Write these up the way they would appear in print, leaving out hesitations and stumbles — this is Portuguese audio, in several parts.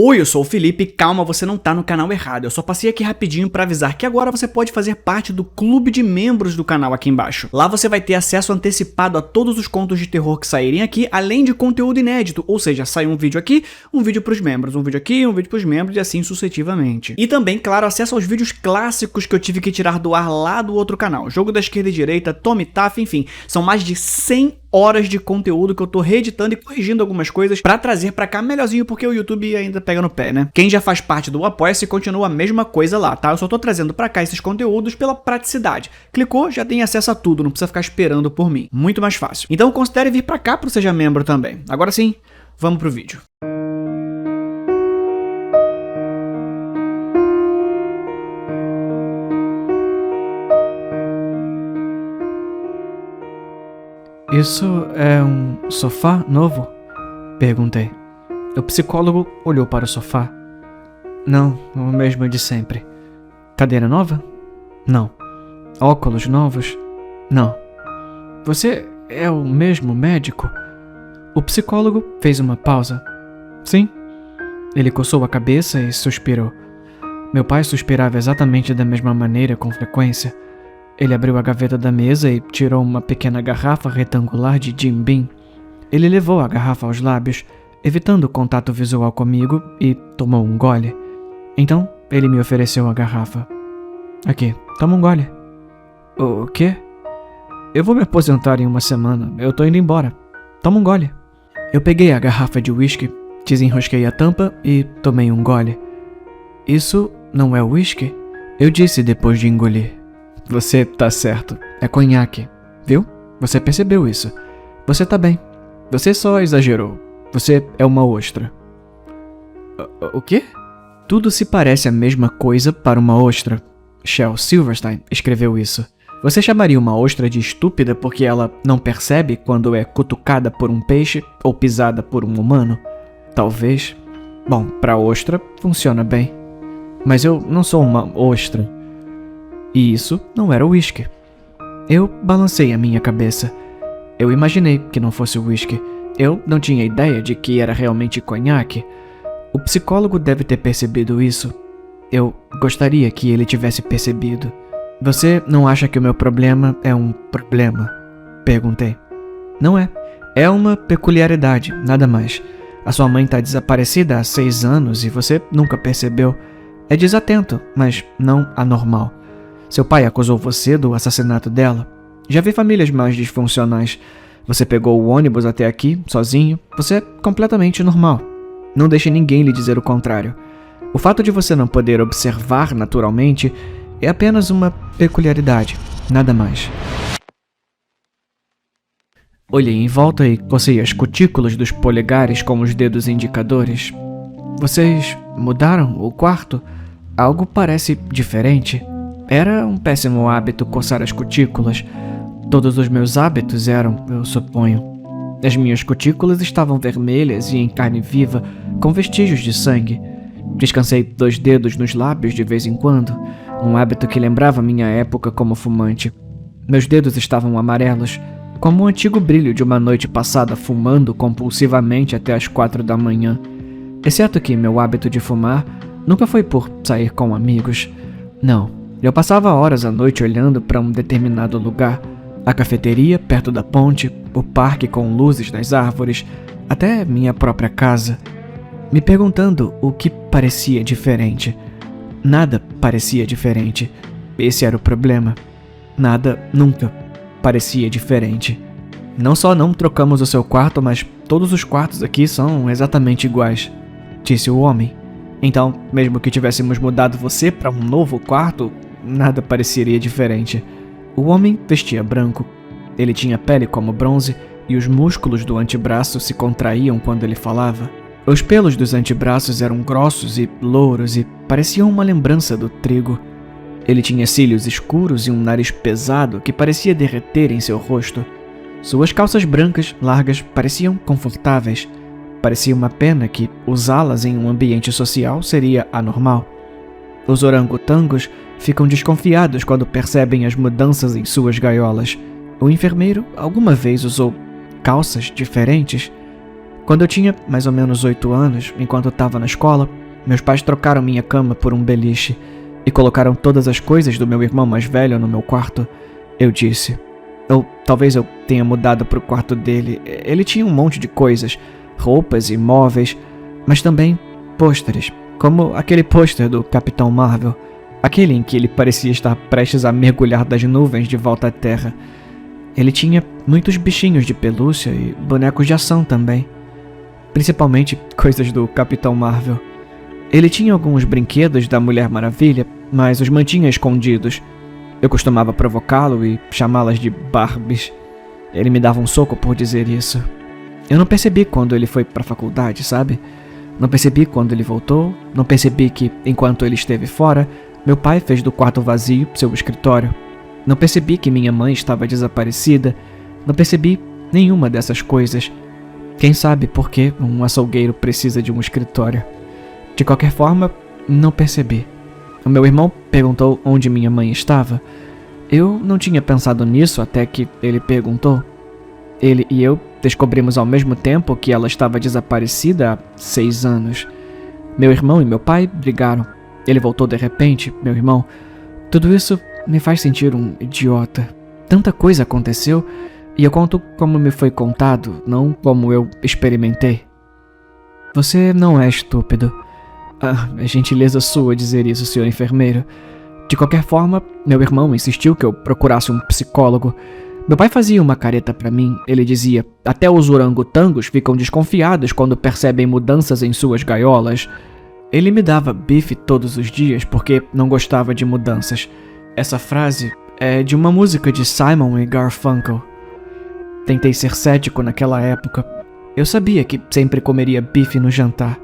Oi, eu sou o Felipe, calma, você não tá no canal errado, eu só passei aqui rapidinho pra avisar que agora você pode fazer parte do clube de membros do canal aqui embaixo. Lá você vai ter acesso antecipado a todos os contos de terror que saírem aqui, além de conteúdo inédito, ou seja, sai um vídeo aqui, um vídeo pros membros, um vídeo aqui, um vídeo pros membros e assim sucessivamente. E também, claro, acesso aos vídeos clássicos que eu tive que tirar do ar lá do outro canal, Jogo da Esquerda e Direita, Tommy Taff, enfim, são mais de 100 horas de conteúdo que eu tô reeditando e corrigindo algumas coisas pra trazer pra cá melhorzinho, porque o YouTube ainda pega no pé, né? Quem já faz parte do Apoia-se continua a mesma coisa lá, tá? Eu só tô trazendo pra cá esses conteúdos pela praticidade. Clicou, já tem acesso a tudo, não precisa ficar esperando por mim. Muito mais fácil. Então considere vir pra cá pro Seja Membro também. Agora sim, vamos pro vídeo. Isso é um sofá novo? Perguntei. O psicólogo olhou para o sofá. Não, o mesmo de sempre. Cadeira nova? Não. Óculos novos? Não. Você é o mesmo médico? O psicólogo fez uma pausa. Sim. Ele coçou a cabeça e suspirou. Meu pai suspirava exatamente da mesma maneira com frequência. Ele abriu a gaveta da mesa e tirou uma pequena garrafa retangular de Jim Beam. Ele levou a garrafa aos lábios, evitando o contato visual comigo, e tomou um gole. Então, ele me ofereceu a garrafa. Aqui, toma um gole. O quê? Eu vou me aposentar em uma semana. Eu tô indo embora. Toma um gole. Eu peguei a garrafa de uísque, desenrosquei a tampa e tomei um gole. Isso não é uísque? Eu disse depois de engolir. Você tá certo. É conhaque. Viu? Você percebeu isso. Você tá bem. Você só exagerou. Você é uma ostra. O quê? Tudo se parece a mesma coisa para uma ostra. Shel Silverstein escreveu isso. Você chamaria uma ostra de estúpida porque ela não percebe quando é cutucada por um peixe ou pisada por um humano? Talvez. Bom, pra ostra funciona bem. Mas eu não sou uma ostra. E isso não era uísque. Eu balancei a minha cabeça. Eu imaginei que não fosse uísque. Eu não tinha ideia de que era realmente conhaque. O psicólogo deve ter percebido isso. Eu gostaria que ele tivesse percebido. Você não acha que o meu problema é um problema? Perguntei. Não é. É uma peculiaridade, nada mais. A sua mãe está desaparecida há 6 anos e você nunca percebeu. É desatento, mas não anormal. Seu pai acusou você do assassinato dela. Já vi famílias mais disfuncionais. Você pegou o ônibus até aqui, sozinho. Você é completamente normal. Não deixe ninguém lhe dizer o contrário. O fato de você não poder observar naturalmente é apenas uma peculiaridade, nada mais. Olhei em volta e cocei as cutículas dos polegares com os dedos indicadores. Vocês mudaram o quarto? Algo parece diferente. Era um péssimo hábito coçar as cutículas. Todos os meus hábitos eram, eu suponho. As minhas cutículas estavam vermelhas e em carne viva, com vestígios de sangue. Descansei 2 dedos nos lábios de vez em quando, um hábito que lembrava minha época como fumante. Meus dedos estavam amarelos, como o antigo brilho de uma noite passada fumando compulsivamente até as 4 da manhã. Exceto que meu hábito de fumar nunca foi por sair com amigos. Não. Eu passava horas à noite olhando para um determinado lugar, a cafeteria perto da ponte, o parque com luzes das árvores, até minha própria casa, me perguntando o que parecia diferente. Nada parecia diferente. Esse era o problema. Nada nunca parecia diferente. Não só não trocamos o seu quarto, mas todos os quartos aqui são exatamente iguais, disse o homem. Então, mesmo que tivéssemos mudado você para um novo quarto, nada pareceria diferente. O homem vestia branco. Ele tinha pele como bronze e os músculos do antebraço se contraíam quando ele falava. Os pelos dos antebraços eram grossos e louros e pareciam uma lembrança do trigo. Ele tinha cílios escuros e um nariz pesado que parecia derreter em seu rosto. Suas calças brancas, largas, pareciam confortáveis. Parecia uma pena que usá-las em um ambiente social seria anormal. Os orangotangos ficam desconfiados quando percebem as mudanças em suas gaiolas. O enfermeiro alguma vez usou calças diferentes? Quando eu tinha mais ou menos 8 anos, enquanto eu estava na escola, meus pais trocaram minha cama por um beliche e colocaram todas as coisas do meu irmão mais velho no meu quarto. Eu disse. Ou talvez eu tenha mudado para o quarto dele. Ele tinha um monte de coisas, roupas e móveis, mas também pôsteres, como aquele pôster do Capitão Marvel, aquele em que ele parecia estar prestes a mergulhar das nuvens de volta à Terra. Ele tinha muitos bichinhos de pelúcia e bonecos de ação também, principalmente coisas do Capitão Marvel. Ele tinha alguns brinquedos da Mulher Maravilha, mas os mantinha escondidos. Eu costumava provocá-lo e chamá-las de Barbies. Ele me dava um soco por dizer isso. Eu não percebi quando ele foi para a faculdade, sabe? Não percebi quando ele voltou, não percebi que, enquanto ele esteve fora, meu pai fez do quarto vazio seu escritório. Não percebi que minha mãe estava desaparecida, não percebi nenhuma dessas coisas. Quem sabe por que um açougueiro precisa de um escritório? De qualquer forma, não percebi. O meu irmão perguntou onde minha mãe estava. Eu não tinha pensado nisso até que ele perguntou. Ele e eu descobrimos ao mesmo tempo que ela estava desaparecida há 6 anos. Meu irmão e meu pai brigaram. Ele voltou de repente, meu irmão. Tudo isso me faz sentir um idiota. Tanta coisa aconteceu e eu conto como me foi contado, não como eu experimentei. Você não é estúpido. É gentileza sua dizer isso, senhor enfermeiro. De qualquer forma, meu irmão insistiu que eu procurasse um psicólogo. Meu pai fazia uma careta pra mim. Ele dizia, até os orangotangos ficam desconfiados quando percebem mudanças em suas gaiolas. Ele me dava bife todos os dias porque não gostava de mudanças. Essa frase é de uma música de Simon e Garfunkel. Tentei ser cético naquela época. Eu sabia que sempre comeria bife no jantar.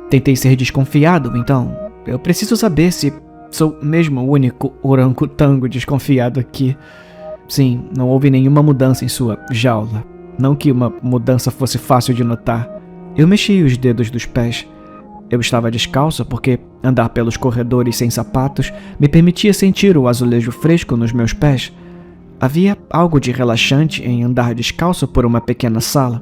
Tentei ser desconfiado, então eu preciso saber se sou mesmo o único orangotango desconfiado aqui. Sim, não houve nenhuma mudança em sua jaula. Não que uma mudança fosse fácil de notar. Eu mexi os dedos dos pés. Eu estava descalço porque andar pelos corredores sem sapatos me permitia sentir o azulejo fresco nos meus pés. Havia algo de relaxante em andar descalço por uma pequena sala.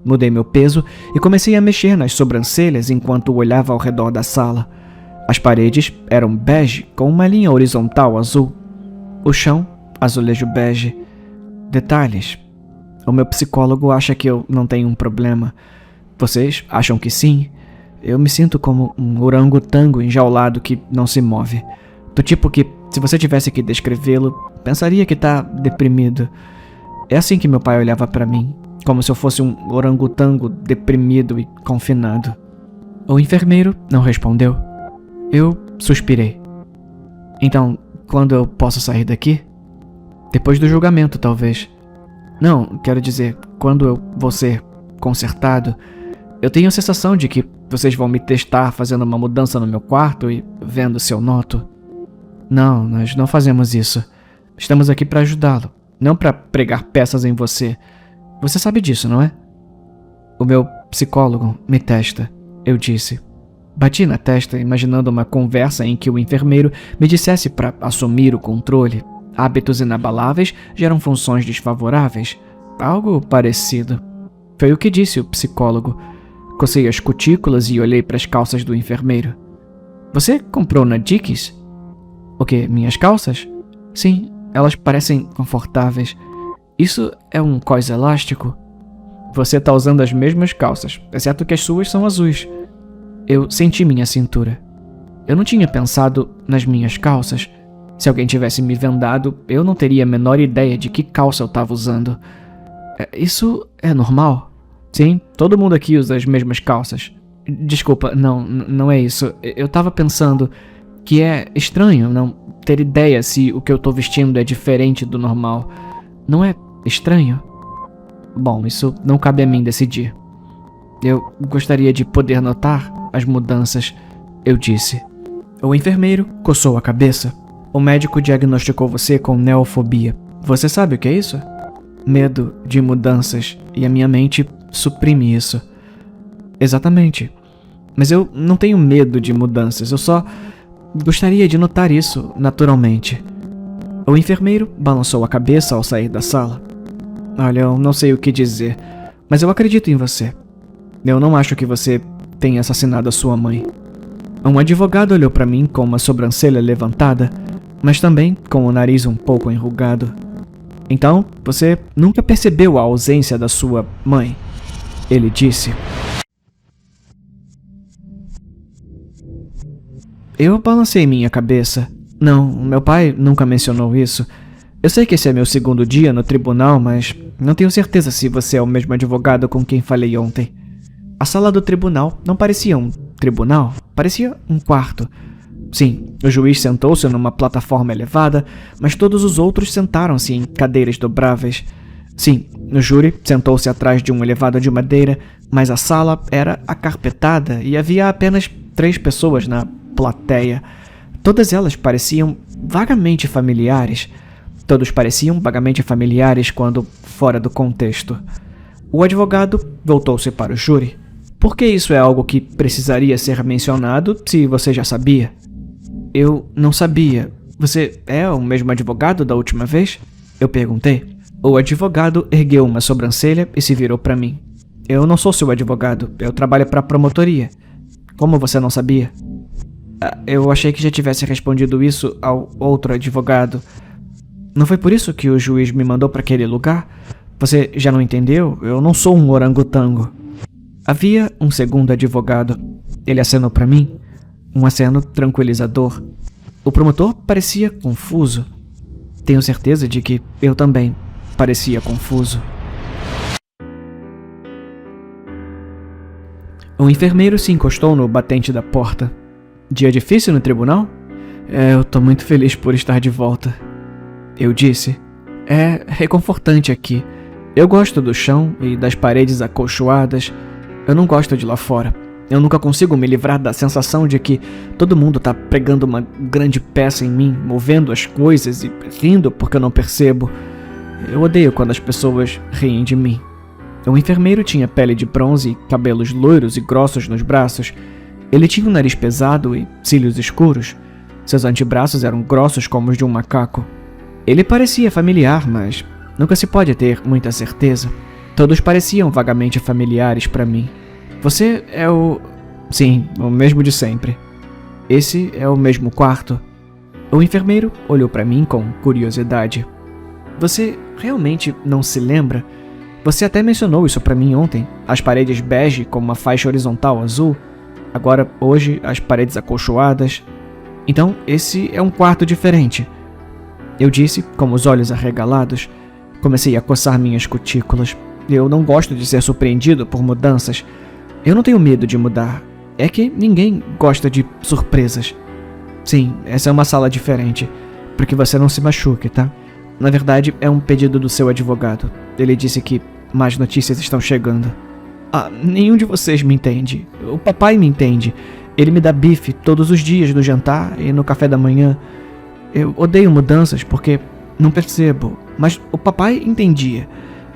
Mudei meu peso e comecei a mexer nas sobrancelhas enquanto olhava ao redor da sala. As paredes eram bege com uma linha horizontal azul. O chão, azulejo bege. Detalhes. O meu psicólogo acha que eu não tenho um problema. Vocês acham que sim? Eu me sinto como um orangotango enjaulado que não se move. Do tipo que, se você tivesse que descrevê-lo, pensaria que tá deprimido. É assim que meu pai olhava pra mim, como se eu fosse um orangotango deprimido e confinado. O enfermeiro não respondeu. Eu suspirei. Então, quando eu posso sair daqui? Depois do julgamento, talvez. Não, quero dizer, quando eu vou ser consertado. Eu tenho a sensação de que vocês vão me testar fazendo uma mudança no meu quarto e vendo se eu noto. Não, nós não fazemos isso. Estamos aqui para ajudá-lo, não para pregar peças em você. Você sabe disso, não é? O meu psicólogo me testa, eu disse. Bati na testa, imaginando uma conversa em que o enfermeiro me dissesse para assumir o controle. Hábitos inabaláveis geram funções desfavoráveis. Algo parecido. Foi o que disse o psicólogo. Cocei as cutículas e olhei para as calças do enfermeiro. Você comprou na Dickies? O quê? Minhas calças? Sim, elas parecem confortáveis. Isso é um cós elástico? Você tá usando as mesmas calças, exceto que as suas são azuis. Eu senti minha cintura. Eu não tinha pensado nas minhas calças. Se alguém tivesse me vendado, eu não teria a menor ideia de que calça eu estava usando. Isso é normal? Sim, todo mundo aqui usa as mesmas calças. Desculpa, não é isso. Eu tava pensando que é estranho não ter ideia se o que eu tô vestindo é diferente do normal. Não é estranho? Bom, isso não cabe a mim decidir. Eu gostaria de poder notar as mudanças, eu disse. O enfermeiro coçou a cabeça. O médico diagnosticou você com neofobia. Você sabe o que é isso? Medo de mudanças, e a minha mente suprime isso. Exatamente. Mas eu não tenho medo de mudanças, eu só gostaria de notar isso naturalmente. O enfermeiro balançou a cabeça ao sair da sala. Olha, eu não sei o que dizer, mas eu acredito em você. Eu não acho que você tenha assassinado a sua mãe. Um advogado olhou para mim com uma sobrancelha levantada, mas também com o nariz um pouco enrugado. Então, você nunca percebeu a ausência da sua mãe? Ele disse. Eu balancei minha cabeça. Não, meu pai nunca mencionou isso. Eu sei que esse é meu segundo dia no tribunal, mas não tenho certeza se você é o mesmo advogado com quem falei ontem. A sala do tribunal não parecia um tribunal, parecia um quarto. Sim, o juiz sentou-se numa plataforma elevada, mas todos os outros sentaram-se em cadeiras dobráveis. Sim, o júri sentou-se atrás de um elevado de madeira, mas a sala era acarpetada e havia apenas 3 pessoas na plateia. Todas elas pareciam vagamente familiares. Todos pareciam vagamente familiares quando fora do contexto. O advogado voltou-se para o júri. Por que isso é algo que precisaria ser mencionado se você já sabia? Eu não sabia. Você é o mesmo advogado da última vez? Eu perguntei. O advogado ergueu uma sobrancelha e se virou para mim. Eu não sou seu advogado. Eu trabalho para a promotoria. Como você não sabia? Eu achei que já tivesse respondido isso ao outro advogado. Não foi por isso que o juiz me mandou para aquele lugar? Você já não entendeu? Eu não sou um orangotango. Havia um segundo advogado. Ele acenou para mim. Um aceno tranquilizador. O promotor parecia confuso. Tenho certeza de que eu também parecia confuso. O enfermeiro se encostou no batente da porta. Dia difícil no tribunal? Eu tô muito feliz por estar de volta. Eu disse. É reconfortante aqui. Eu gosto do chão e das paredes acolchoadas. Eu não gosto de lá fora. Eu nunca consigo me livrar da sensação de que todo mundo tá pregando uma grande peça em mim, movendo as coisas e rindo porque eu não percebo. Eu odeio quando as pessoas riem de mim. O enfermeiro tinha pele de bronze e cabelos loiros e grossos nos braços. Ele tinha um nariz pesado e cílios escuros. Seus antebraços eram grossos como os de um macaco. Ele parecia familiar, mas nunca se pode ter muita certeza. Todos pareciam vagamente familiares para mim. Você é o... Sim, o mesmo de sempre. Esse é o mesmo quarto. O enfermeiro olhou para mim com curiosidade. Você realmente não se lembra? Você até mencionou isso para mim ontem. As paredes bege com uma faixa horizontal azul. Agora, hoje, as paredes acolchoadas. Então, esse é um quarto diferente. Eu disse, com os olhos arregalados. Comecei a coçar minhas cutículas. Eu não gosto de ser surpreendido por mudanças. Eu não tenho medo de mudar. É que ninguém gosta de surpresas. Sim, essa é uma sala diferente. Para que você não se machuque, tá? Na verdade, é um pedido do seu advogado. Ele disse que mais notícias estão chegando. Nenhum de vocês me entende. O papai me entende. Ele me dá bife todos os dias no jantar e no café da manhã. Eu odeio mudanças porque não percebo. Mas o papai entendia.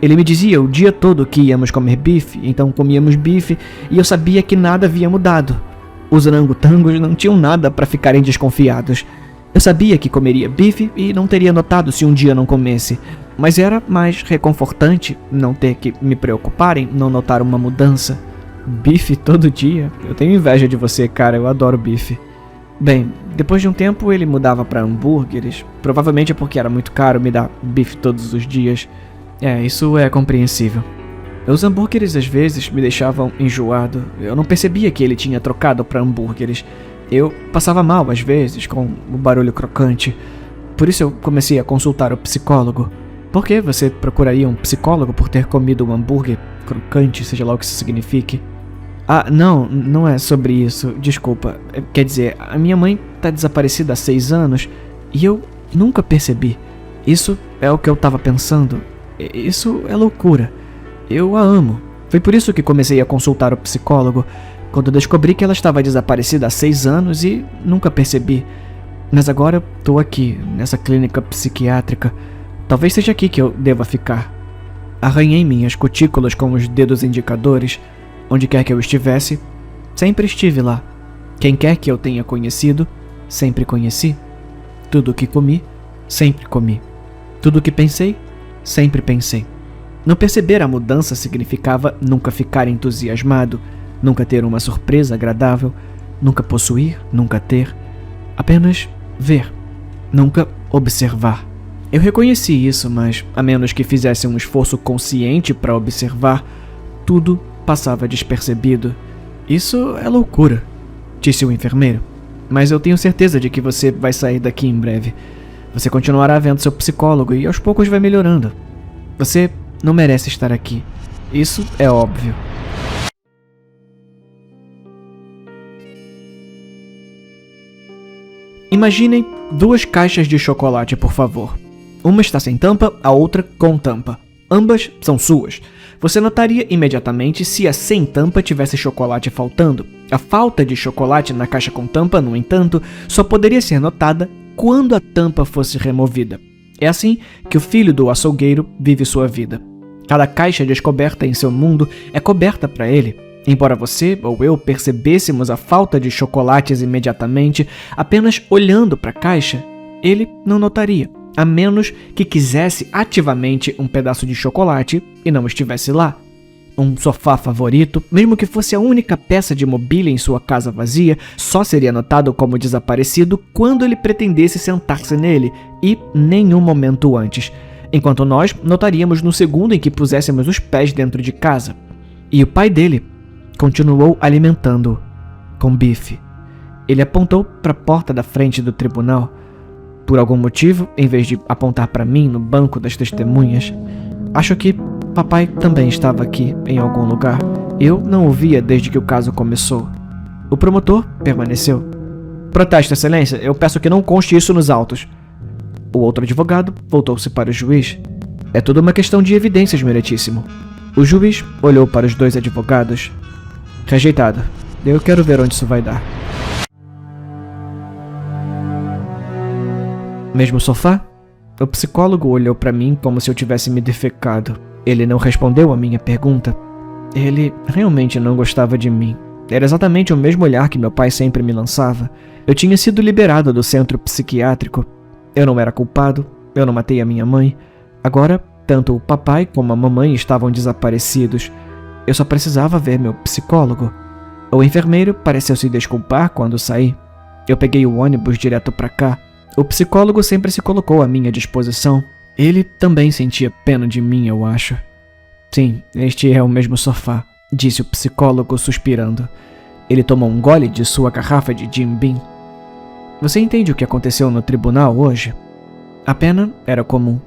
Ele me dizia o dia todo que íamos comer bife, então comíamos bife e eu sabia que nada havia mudado. Os orangotangos não tinham nada para ficarem desconfiados. Eu sabia que comeria bife e não teria notado se um dia não comesse, mas era mais reconfortante não ter que me preocupar em não notar uma mudança. Bife todo dia? Eu tenho inveja de você, cara, eu adoro bife. Bem, depois de um tempo ele mudava para hambúrgueres, provavelmente porque era muito caro me dar bife todos os dias. Isso é compreensível. Os hambúrgueres às vezes me deixavam enjoado. Eu não percebia que ele tinha trocado para hambúrgueres. Eu passava mal às vezes com o barulho crocante. Por isso eu comecei a consultar o psicólogo. Por que você procuraria um psicólogo por ter comido um hambúrguer crocante, seja lá o que isso signifique? Não é sobre isso. Desculpa. Quer dizer, a minha mãe tá desaparecida há 6 anos e eu nunca percebi. Isso é o que eu tava pensando. Isso é loucura. Eu a amo. Foi por isso que comecei a consultar o psicólogo, quando descobri que ela estava desaparecida há 6 anos e nunca percebi. Mas agora eu tô aqui, nessa clínica psiquiátrica. Talvez seja aqui que eu deva ficar. Arranhei minhas cutículas com os dedos indicadores. Onde quer que eu estivesse, sempre estive lá. Quem quer que eu tenha conhecido, sempre conheci. Tudo o que comi, sempre comi. Tudo o que pensei, sempre pensei. Não perceber a mudança significava nunca ficar entusiasmado, nunca ter uma surpresa agradável, nunca possuir, nunca ter, apenas ver, nunca observar. Eu reconheci isso, mas a menos que fizesse um esforço consciente para observar, tudo passava despercebido. Isso é loucura, disse o enfermeiro. Mas eu tenho certeza de que você vai sair daqui em breve. Você continuará vendo seu psicólogo e aos poucos vai melhorando. Você não merece estar aqui. Isso é óbvio. Imaginem 2 caixas de chocolate, por favor. Uma está sem tampa, a outra com tampa. Ambas são suas. Você notaria imediatamente se a sem tampa tivesse chocolate faltando. A falta de chocolate na caixa com tampa, no entanto, só poderia ser notada quando a tampa fosse removida. É assim que o filho do açougueiro vive sua vida. Cada caixa descoberta em seu mundo é coberta para ele. Embora você ou eu percebêssemos a falta de chocolates imediatamente, apenas olhando para a caixa, ele não notaria, a menos que quisesse ativamente um pedaço de chocolate e não estivesse lá. Um sofá favorito, mesmo que fosse a única peça de mobília em sua casa vazia, só seria notado como desaparecido quando ele pretendesse sentar-se nele, e nenhum momento antes, enquanto nós notaríamos no segundo em que puséssemos os pés dentro de casa. E o pai dele continuou alimentando-o com bife. Ele apontou para a porta da frente do tribunal. Por algum motivo, em vez de apontar para mim no banco das testemunhas, acho que papai também estava aqui em algum lugar. Eu não o via desde que o caso começou. O promotor permaneceu. Protesto, excelência, eu peço que não conste isso nos autos. O outro advogado voltou-se para o juiz. É tudo uma questão de evidências, meritíssimo. O juiz olhou para os 2 advogados. Rejeitado. Eu quero ver onde isso vai dar. Mesmo sofá? O psicólogo olhou para mim como se eu tivesse me defecado. Ele não respondeu a minha pergunta. Ele realmente não gostava de mim. Era exatamente o mesmo olhar que meu pai sempre me lançava. Eu tinha sido liberado do centro psiquiátrico. Eu não era culpado. Eu não matei a minha mãe. Agora, tanto o papai como a mamãe estavam desaparecidos. Eu só precisava ver meu psicólogo. O enfermeiro pareceu se desculpar quando saí. Eu peguei o ônibus direto para cá. O psicólogo sempre se colocou à minha disposição. Ele também sentia pena de mim, eu acho. Sim, este é o mesmo sofá, disse o psicólogo suspirando. Ele tomou um gole de sua garrafa de Jim Beam. Você entende o que aconteceu no tribunal hoje? A pena era comum.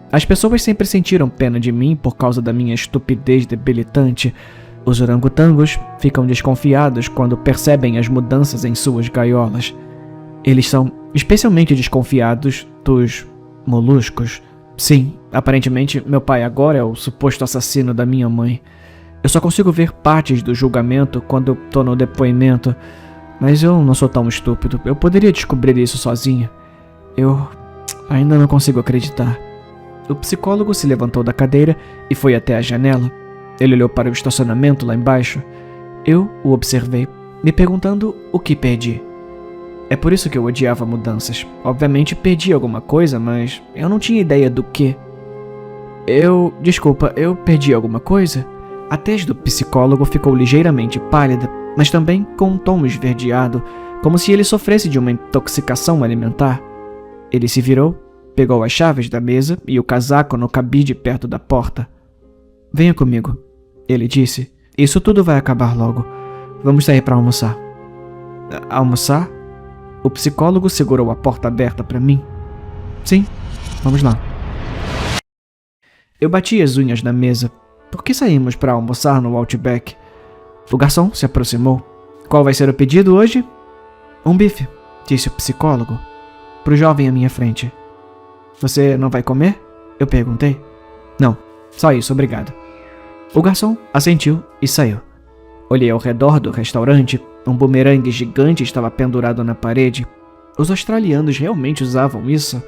As pessoas sempre sentiram pena de mim por causa da minha estupidez debilitante. Os orangotangos ficam desconfiados quando percebem as mudanças em suas gaiolas. Eles são especialmente desconfiados dos moluscos. Sim, aparentemente meu pai agora é o suposto assassino da minha mãe. Eu só consigo ver partes do julgamento quando tô no depoimento, mas eu não sou tão estúpido. Eu poderia descobrir isso sozinho. Eu ainda não consigo acreditar. O psicólogo se levantou da cadeira e foi até a janela. Ele olhou para o estacionamento lá embaixo. Eu o observei, me perguntando o que perdi. É por isso que eu odiava mudanças. Obviamente perdi alguma coisa, mas eu não tinha ideia do que. Desculpa, eu perdi alguma coisa? A tez do psicólogo ficou ligeiramente pálida, mas também com um tom esverdeado, como se ele sofresse de uma intoxicação alimentar. Ele se virou, pegou as chaves da mesa e o casaco no cabide perto da porta. Venha comigo, ele disse. Isso tudo vai acabar logo. Vamos sair para almoçar. Almoçar? O psicólogo segurou a porta aberta para mim. Sim, vamos lá. Eu bati as unhas na mesa. Por que saímos para almoçar no Outback? O garçom se aproximou. Qual vai ser o pedido hoje? Um bife, disse o psicólogo, pro jovem à minha frente. Você não vai comer? Eu perguntei. Não, só isso, obrigado. O garçom assentiu e saiu. Olhei ao redor do restaurante. Um bumerangue gigante estava pendurado na parede. Os australianos realmente usavam isso?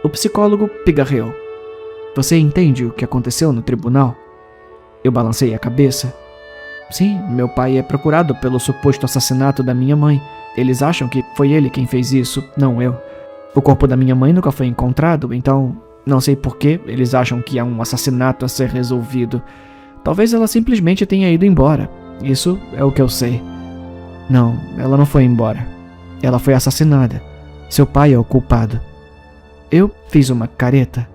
O psicólogo pigarreou. Você entende o que aconteceu no tribunal? Eu balancei a cabeça. Sim, meu pai é procurado pelo suposto assassinato da minha mãe. Eles acham que foi ele quem fez isso, não eu. O corpo da minha mãe nunca foi encontrado, então Não sei por que eles acham que há um assassinato a ser resolvido. Talvez ela simplesmente tenha ido embora. Isso é o que eu sei. Não, ela não foi embora. Ela foi assassinada. Seu pai é o culpado. Eu fiz uma careta.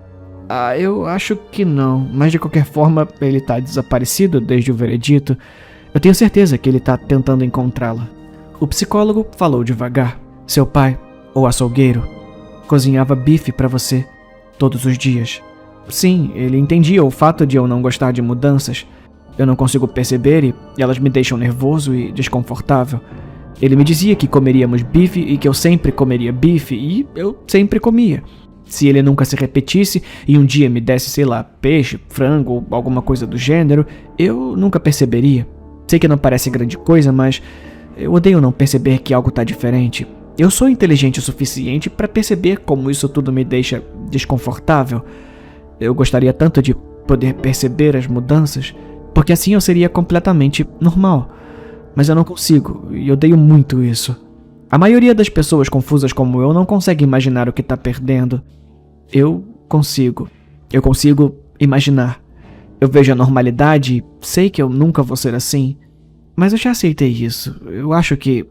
Eu acho que não, mas de qualquer forma ele tá desaparecido desde o veredito. Eu tenho certeza que ele tá tentando encontrá-la. O psicólogo falou devagar. Seu pai, o açougueiro, cozinhava bife para você todos os dias. Sim, ele entendia o fato de eu não gostar de mudanças. Eu não consigo perceber e elas me deixam nervoso e desconfortável. Ele me dizia que comeríamos bife e que eu sempre comeria bife e eu sempre comia. Se ele nunca se repetisse e um dia me desse, sei lá, peixe, frango ou alguma coisa do gênero, eu nunca perceberia. Sei que não parece grande coisa, mas eu odeio não perceber que algo tá diferente. Eu sou inteligente o suficiente para perceber como isso tudo me deixa desconfortável. Eu gostaria tanto de poder perceber as mudanças, porque assim eu seria completamente normal. Mas eu não consigo, e odeio muito isso. A maioria das pessoas confusas como eu não consegue imaginar o que tá perdendo. Eu consigo. Eu consigo imaginar. Eu vejo a normalidade e sei que eu nunca vou ser assim. Mas eu já aceitei isso. Eu acho que...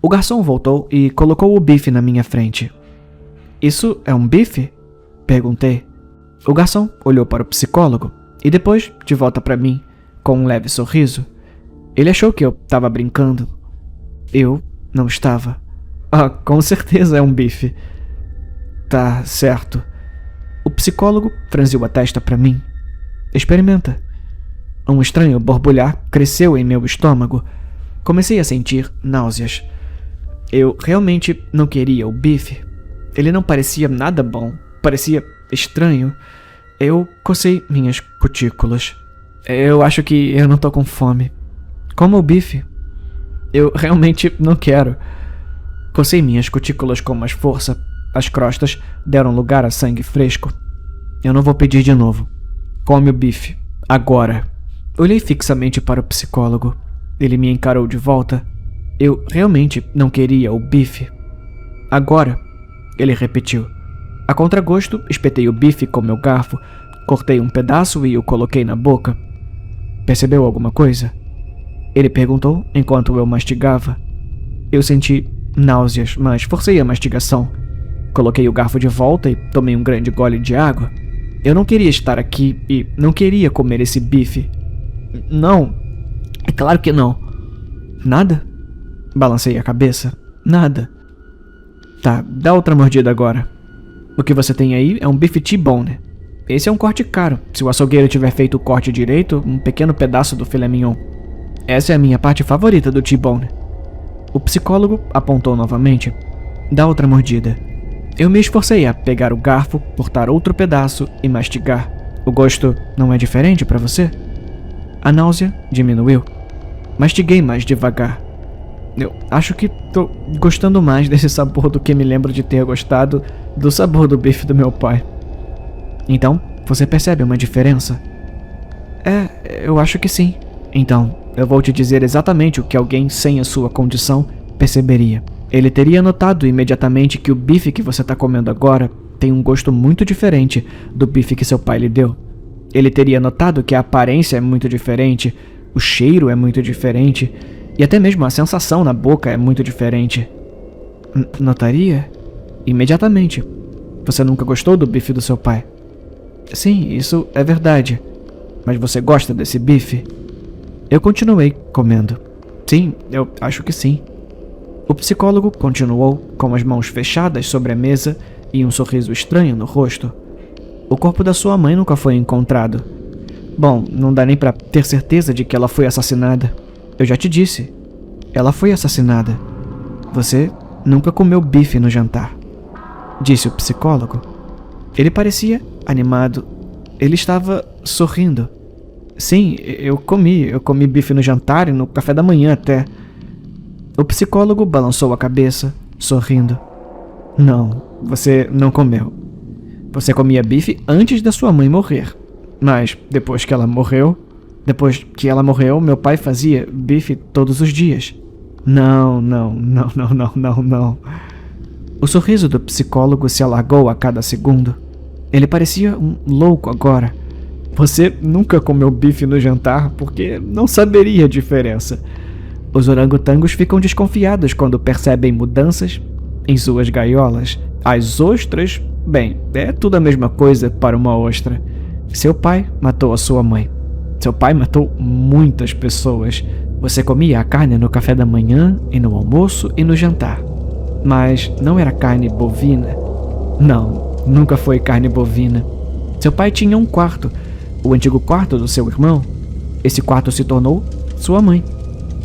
O garçom voltou e colocou o bife na minha frente. Isso é um bife? Perguntei. O garçom olhou para o psicólogo e depois de volta para mim, com um leve sorriso. Ele achou que eu estava brincando. Eu não estava. Com certeza é um bife. Tá certo. O psicólogo franziu a testa para mim. Experimenta. Um estranho borbulhar cresceu em meu estômago. Comecei a sentir náuseas. Eu realmente não queria o bife. Ele não parecia nada bom. Parecia estranho. Eu cocei minhas cutículas. Eu acho que eu não tô com fome. Coma o bife. Eu realmente não quero. Cocei minhas cutículas com mais força. As crostas deram lugar a sangue fresco. Eu não vou pedir de novo. Come o bife. Agora. Olhei fixamente para o psicólogo. Ele me encarou de volta. Eu realmente não queria o bife. Agora. Ele repetiu. A contragosto, espetei o bife com meu garfo, cortei um pedaço e o coloquei na boca. Percebeu alguma coisa? Ele perguntou enquanto eu mastigava. Eu senti náuseas, mas forcei a mastigação. Coloquei o garfo de volta e tomei um grande gole de água. Eu não queria estar aqui e não queria comer esse bife. Não. É claro que não. Nada? Balancei a cabeça. Nada. Tá, dá outra mordida agora. O que você tem aí é um bife T-bone. Esse é um corte caro. Se o açougueiro tiver feito o corte direito, um pequeno pedaço do filé mignon. Essa é a minha parte favorita do T-bone. O psicólogo apontou novamente. Dá outra mordida. Eu me esforcei a pegar o garfo, cortar outro pedaço e mastigar. O gosto não é diferente para você? A náusea diminuiu. Mastiguei mais devagar. Eu acho que tô gostando mais desse sabor do que me lembro de ter gostado do sabor do bife do meu pai. Então, você percebe uma diferença? Eu acho que sim. Então, eu vou te dizer exatamente o que alguém sem a sua condição perceberia. Ele teria notado imediatamente que o bife que você está comendo agora tem um gosto muito diferente do bife que seu pai lhe deu. Ele teria notado que a aparência é muito diferente, o cheiro é muito diferente e até mesmo a sensação na boca é muito diferente. Notaria? Imediatamente. Você nunca gostou do bife do seu pai? Sim, isso é verdade. Mas você gosta desse bife? Eu continuei comendo. Sim, eu acho que sim. O psicólogo continuou com as mãos fechadas sobre a mesa e um sorriso estranho no rosto. O corpo da sua mãe nunca foi encontrado. Bom, não dá nem pra ter certeza de que ela foi assassinada. Eu já te disse. Ela foi assassinada. Você nunca comeu bife no jantar, disse o psicólogo. Ele parecia animado. Ele estava sorrindo. Sim, eu comi bife no jantar e no café da manhã até. O psicólogo balançou a cabeça, sorrindo. Não, você não comeu. Você comia bife antes da sua mãe morrer. Mas depois que ela morreu, meu pai fazia bife todos os dias. Não. O sorriso do psicólogo se alargou a cada segundo. Ele parecia um louco agora. Você nunca comeu bife no jantar porque não saberia a diferença. Os orangotangos ficam desconfiados quando percebem mudanças em suas gaiolas. As ostras, bem, é tudo a mesma coisa para uma ostra. Seu pai matou a sua mãe. Seu pai matou muitas pessoas. Você comia a carne no café da manhã e no almoço e no jantar. Mas não era carne bovina. Não, nunca foi carne bovina. Seu pai tinha um quarto, o antigo quarto do seu irmão. Esse quarto se tornou sua mãe.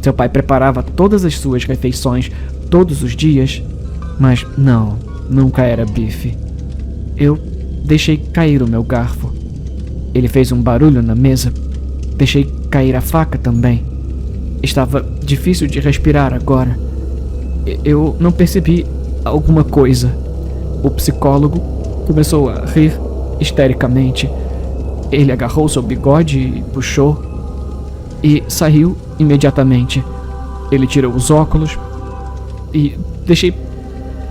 Seu pai preparava todas as suas refeições, todos os dias. Mas não, nunca era bife. Eu deixei cair o meu garfo. Ele fez um barulho na mesa. Deixei cair a faca também. Estava difícil de respirar agora. Eu não percebi alguma coisa. O psicólogo começou a rir histericamente. Ele agarrou seu bigode e puxou. E saiu imediatamente. Ele tirou os óculos. E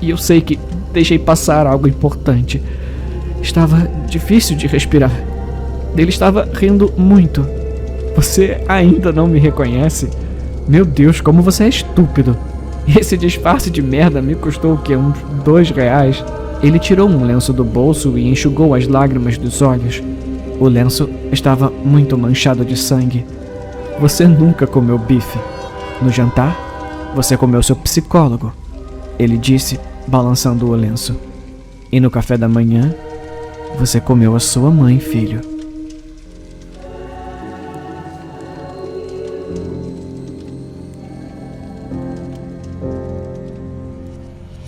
eu sei que deixei passar algo importante. Estava difícil de respirar. Ele estava rindo muito. Você ainda não me reconhece? Meu Deus, como você é estúpido. Esse disfarce de merda me custou o quê? Uns R$2? Ele tirou um lenço do bolso e enxugou as lágrimas dos olhos. O lenço estava muito manchado de sangue. Você nunca comeu bife. No jantar, você comeu seu psicólogo. Ele disse, balançando o lenço. E no café da manhã, você comeu a sua mãe, filho.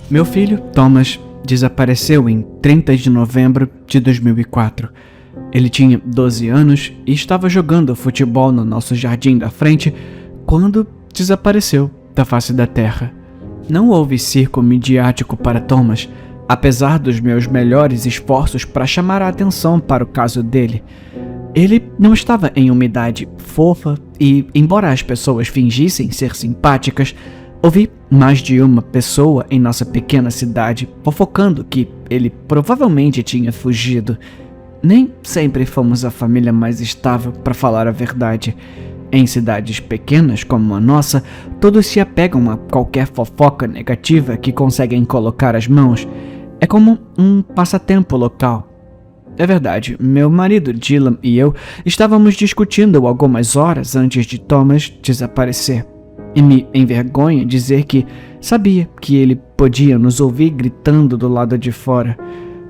Meu filho, Thomas, desapareceu em 30 de novembro de 2004. Ele tinha 12 anos e estava jogando futebol no nosso jardim da frente quando desapareceu da face da terra. Não houve circo midiático para Thomas, apesar dos meus melhores esforços para chamar a atenção para o caso dele. Ele não estava em uma idade fofa e, embora as pessoas fingissem ser simpáticas, ouvi mais de uma pessoa em nossa pequena cidade fofocando que ele provavelmente tinha fugido. Nem sempre fomos a família mais estável, para falar a verdade. Em cidades pequenas como a nossa, todos se apegam a qualquer fofoca negativa que conseguem colocar as mãos. É como um passatempo local. É verdade, meu marido Dylan e eu estávamos discutindo algumas horas antes de Thomas desaparecer. E me envergonha dizer que sabia que ele podia nos ouvir gritando do lado de fora.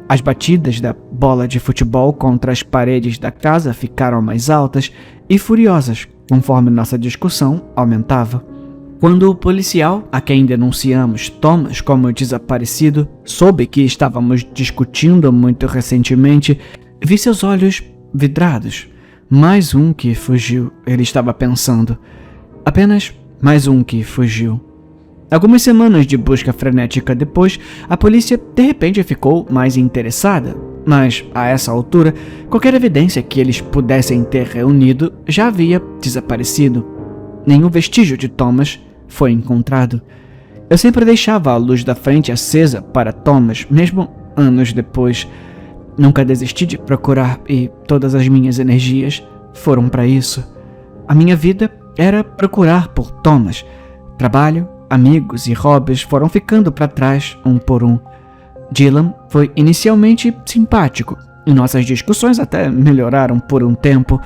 As batidas da bola de futebol contra as paredes da casa ficaram mais altas e furiosas conforme nossa discussão aumentava. Quando o policial, a quem denunciamos Thomas como desaparecido, soube que estávamos discutindo muito recentemente, vi seus olhos vidrados. Mais um que fugiu, ele estava pensando. Apenas mais um que fugiu. Algumas semanas de busca frenética depois, a polícia de repente ficou mais interessada, mas a essa altura, qualquer evidência que eles pudessem ter reunido já havia desaparecido. Nenhum vestígio de Thomas foi encontrado. Eu sempre deixava a luz da frente acesa para Thomas, mesmo anos depois. Nunca desisti de procurar e todas as minhas energias foram para isso. A minha vida era procurar por Thomas. Trabalho, amigos e hobbies foram ficando para trás um por um. Dylan foi inicialmente simpático e nossas discussões até melhoraram por um tempo.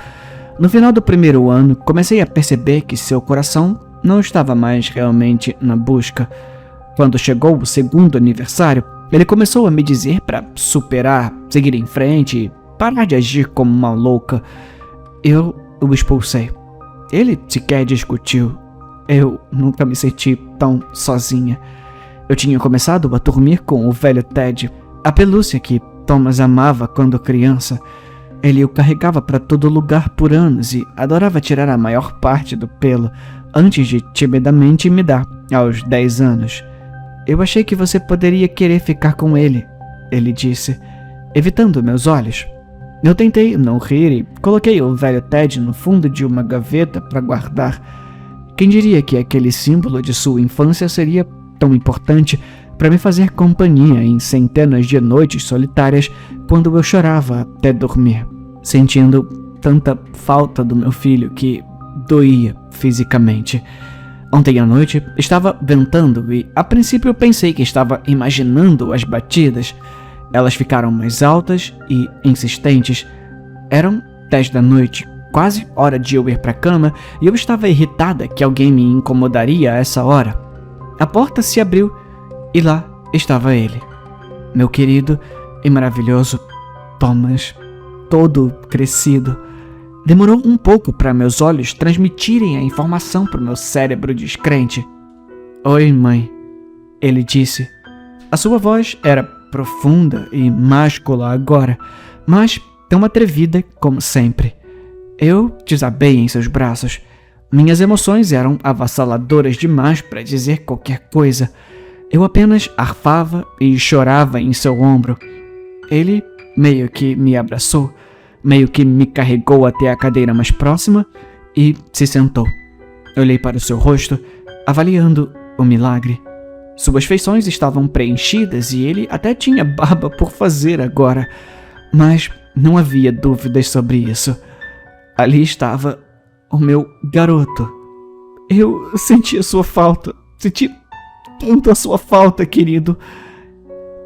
No final do primeiro ano, comecei a perceber que seu coração não estava mais realmente na busca. Quando chegou o segundo aniversário, ele começou a me dizer para superar, seguir em frente e parar de agir como uma louca. Eu o expulsei. Ele sequer discutiu. Eu nunca me senti tão sozinha. Eu tinha começado a dormir com o velho Ted, a pelúcia que Thomas amava quando criança. Ele o carregava para todo lugar por anos e adorava tirar a maior parte do pelo, antes de timidamente me dar, aos 10 anos. Eu achei que você poderia querer ficar com ele, ele disse, evitando meus olhos. Eu tentei não rir e coloquei o velho Ted no fundo de uma gaveta para guardar. Quem diria que aquele símbolo de sua infância seria tão importante para me fazer companhia em centenas de noites solitárias quando eu chorava até dormir, sentindo tanta falta do meu filho que doía fisicamente. Ontem à noite estava ventando e a princípio eu pensei que estava imaginando as batidas. Elas ficaram mais altas e insistentes. Eram 10 da noite, quase hora de eu ir para a cama, e eu estava irritada que alguém me incomodaria a essa hora. A porta se abriu e lá estava ele, meu querido e maravilhoso Thomas, todo crescido. Demorou um pouco para meus olhos transmitirem a informação para o meu cérebro descrente. "Oi, mãe", ele disse. A sua voz era profunda e máscula agora, mas tão atrevida como sempre. Eu desabei em seus braços. Minhas emoções eram avassaladoras demais para dizer qualquer coisa. Eu apenas arfava e chorava em seu ombro. Ele meio que me abraçou, meio que me carregou até a cadeira mais próxima e se sentou. Olhei para o seu rosto, avaliando o milagre. Suas feições estavam preenchidas e ele até tinha barba por fazer agora, mas não havia dúvidas sobre isso. Ali estava o meu garoto. Eu senti a sua falta, senti tanto a sua falta, querido.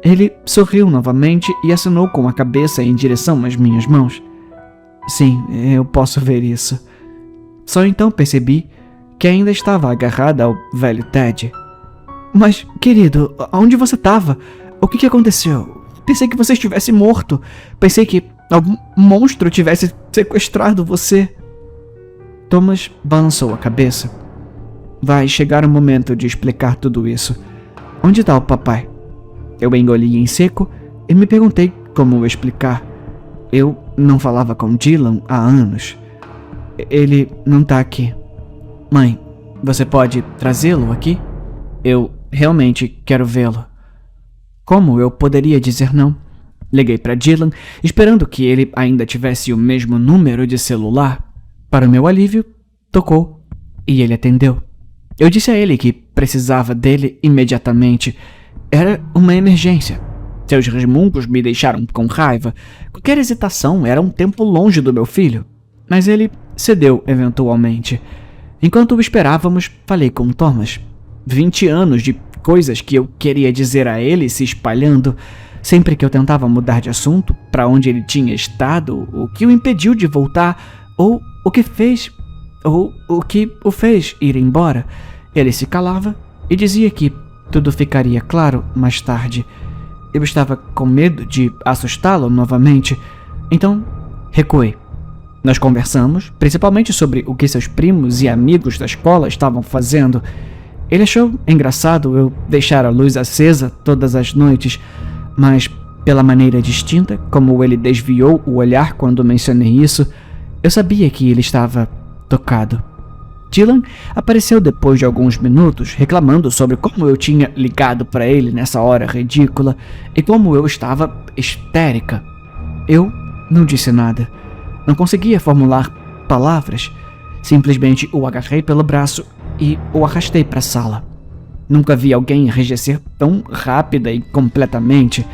Ele sorriu novamente e acenou com a cabeça em direção às minhas mãos. Sim, eu posso ver isso. Só então percebi que ainda estava agarrada ao velho Ted. Mas, querido, onde você estava? O que aconteceu? Pensei que você estivesse morto. Pensei que algum monstro tivesse sequestrado você. Thomas balançou a cabeça. Vai chegar o momento de explicar tudo isso. Onde está o papai? Eu engoli em seco e me perguntei como explicar. Eu não falava com Dylan há anos. Ele não está aqui. Mãe, você pode trazê-lo aqui? Eu realmente quero vê-lo. Como eu poderia dizer não? Liguei para Dylan, esperando que ele ainda tivesse o mesmo número de celular. Para o meu alívio, tocou e ele atendeu. Eu disse a ele que precisava dele imediatamente. Era uma emergência. Seus resmungos me deixaram com raiva. Qualquer hesitação era um tempo longe do meu filho. Mas ele cedeu eventualmente. Enquanto o esperávamos, falei com Thomas. 20 anos de coisas que eu queria dizer a ele se espalhando. Sempre que eu tentava mudar de assunto, para onde ele tinha estado, o que o impediu de voltar, ou o que o fez ir embora, ele se calava e dizia que tudo ficaria claro mais tarde. Eu estava com medo de assustá-lo novamente, então recuei. Nós conversamos, principalmente sobre o que seus primos e amigos da escola estavam fazendo. Ele achou engraçado eu deixar a luz acesa todas as noites, mas pela maneira distinta como ele desviou o olhar quando mencionei isso, eu sabia que ele estava tocado. Dylan apareceu depois de alguns minutos, reclamando sobre como eu tinha ligado para ele nessa hora ridícula e como eu estava histérica. Eu não disse nada. Não conseguia formular palavras. Simplesmente o agarrei pelo braço e o arrastei para a sala. Nunca vi alguém enrijecer tão rápida e completamente.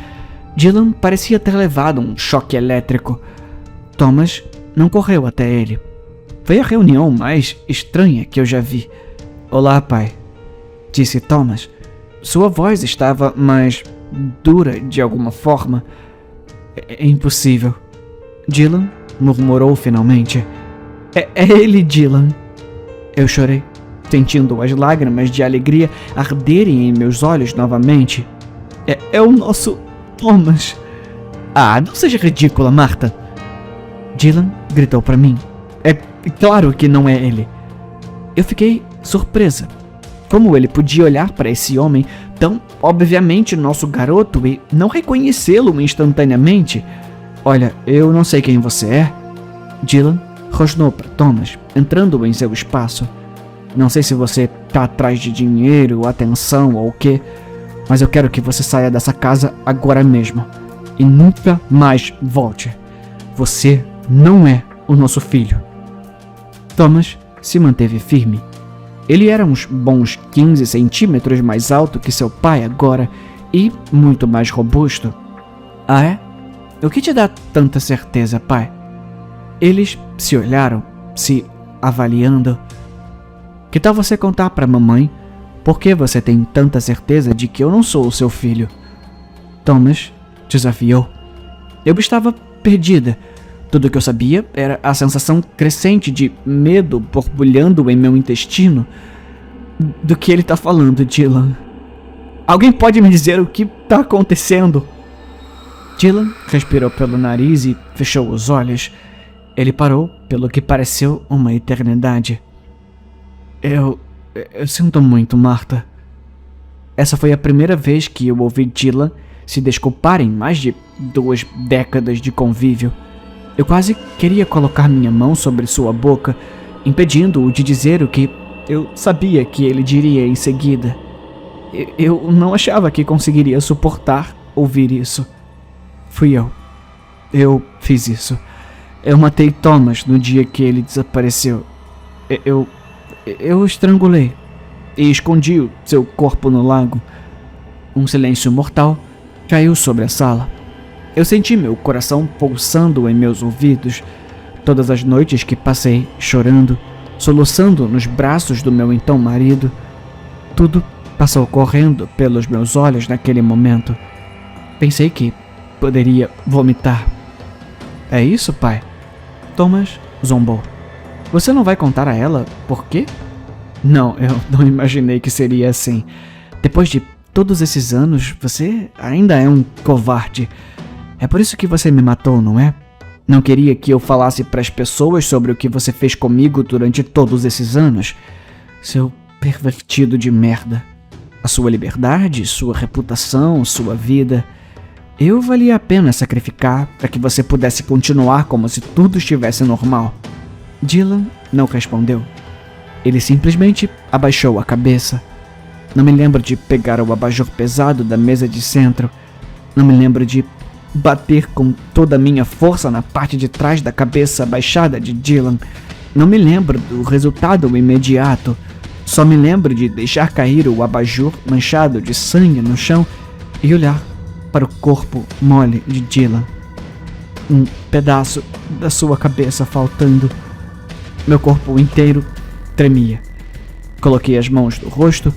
Dylan parecia ter levado um choque elétrico. Thomas não correu até ele. Foi a reunião mais estranha que eu já vi. Olá, pai, disse Thomas. Sua voz estava mais dura de alguma forma. É impossível. Dylan murmurou finalmente. É ele, Dylan. Eu chorei, sentindo as lágrimas de alegria arderem em meus olhos novamente. É o nosso Thomas. Ah, não seja ridícula, Marta. Dylan gritou para mim. É claro que não é ele. Eu fiquei surpresa. Como ele podia olhar para esse homem tão obviamente nosso garoto e não reconhecê-lo instantaneamente? Olha, eu não sei quem você é. Dylan rosnou para Thomas, entrando em seu espaço. Não sei se você tá atrás de dinheiro, atenção ou o quê, mas eu quero que você saia dessa casa agora mesmo e nunca mais volte. Você não é o nosso filho. Thomas se manteve firme. Ele era uns bons 15 centímetros mais alto que seu pai agora e muito mais robusto. Ah, é? O que te dá tanta certeza, pai? Eles se olharam, se avaliando. Que tal você contar pra mamãe por que você tem tanta certeza de que eu não sou o seu filho? Thomas desafiou. Eu estava perdida. Tudo o que eu sabia era a sensação crescente de medo borbulhando em meu intestino. Do que ele tá falando, Dylan? Alguém pode me dizer o que tá acontecendo? Dylan respirou pelo nariz e fechou os olhos. Ele parou pelo que pareceu uma eternidade. Eu sinto muito, Martha. Essa foi a primeira vez que eu ouvi Dylan se desculpar em mais de 2 décadas de convívio. Eu quase queria colocar minha mão sobre sua boca, impedindo-o de dizer o que eu sabia que ele diria em seguida. Eu não achava que conseguiria suportar ouvir isso. Fui eu. Eu fiz isso. Eu matei Thomas no dia que ele desapareceu. Eu o estrangulei e escondi o seu corpo no lago. Um silêncio mortal caiu sobre a sala. Eu senti meu coração pulsando em meus ouvidos. Todas as noites que passei chorando, soluçando nos braços do meu então marido, tudo passou correndo pelos meus olhos naquele momento. Pensei que poderia vomitar. É isso, pai? Thomas zombou. Você não vai contar a ela por quê? Não, eu não imaginei que seria assim. Depois de todos esses anos, você ainda é um covarde. É por isso que você me matou, não é? Não queria que eu falasse para as pessoas sobre o que você fez comigo durante todos esses anos? Seu pervertido de merda. A sua liberdade, sua reputação, sua vida. Eu valia a pena sacrificar para que você pudesse continuar como se tudo estivesse normal. Dylan não respondeu. Ele simplesmente abaixou a cabeça. Não me lembro de pegar o abajur pesado da mesa de centro. Não me lembro de bater com toda a minha força na parte de trás da cabeça abaixada de Dylan. Não me lembro do resultado imediato. Só me lembro de deixar cair o abajur manchado de sangue no chão e olhar para o corpo mole de Dylan. Um pedaço da sua cabeça faltando. Meu corpo inteiro tremia. Coloquei as mãos no rosto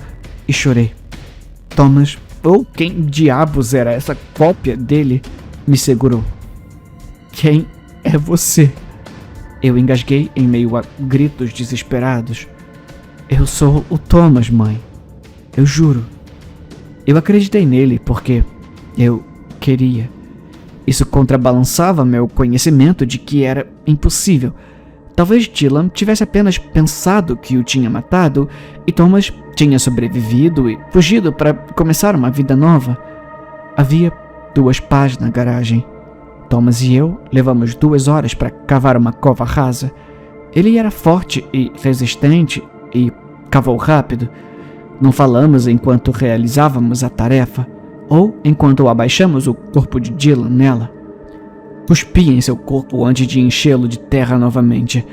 e chorei. Thomas, ou quem diabos era essa cópia dele, me segurou. Quem é você? Eu engasguei em meio a gritos desesperados. Eu sou o Thomas, mãe. Eu juro. Eu acreditei nele porque eu queria. Isso contrabalançava meu conhecimento de que era impossível. Talvez Dylan tivesse apenas pensado que o tinha matado e Thomas tinha sobrevivido e fugido para começar uma vida nova. Havia 2 pás na garagem. Thomas e eu levamos 2 horas para cavar uma cova rasa. Ele era forte e resistente e cavou rápido. Não falamos enquanto realizávamos a tarefa ou enquanto abaixamos o corpo de Dylan nela. Cuspi em seu corpo antes de enchê-lo de terra novamente.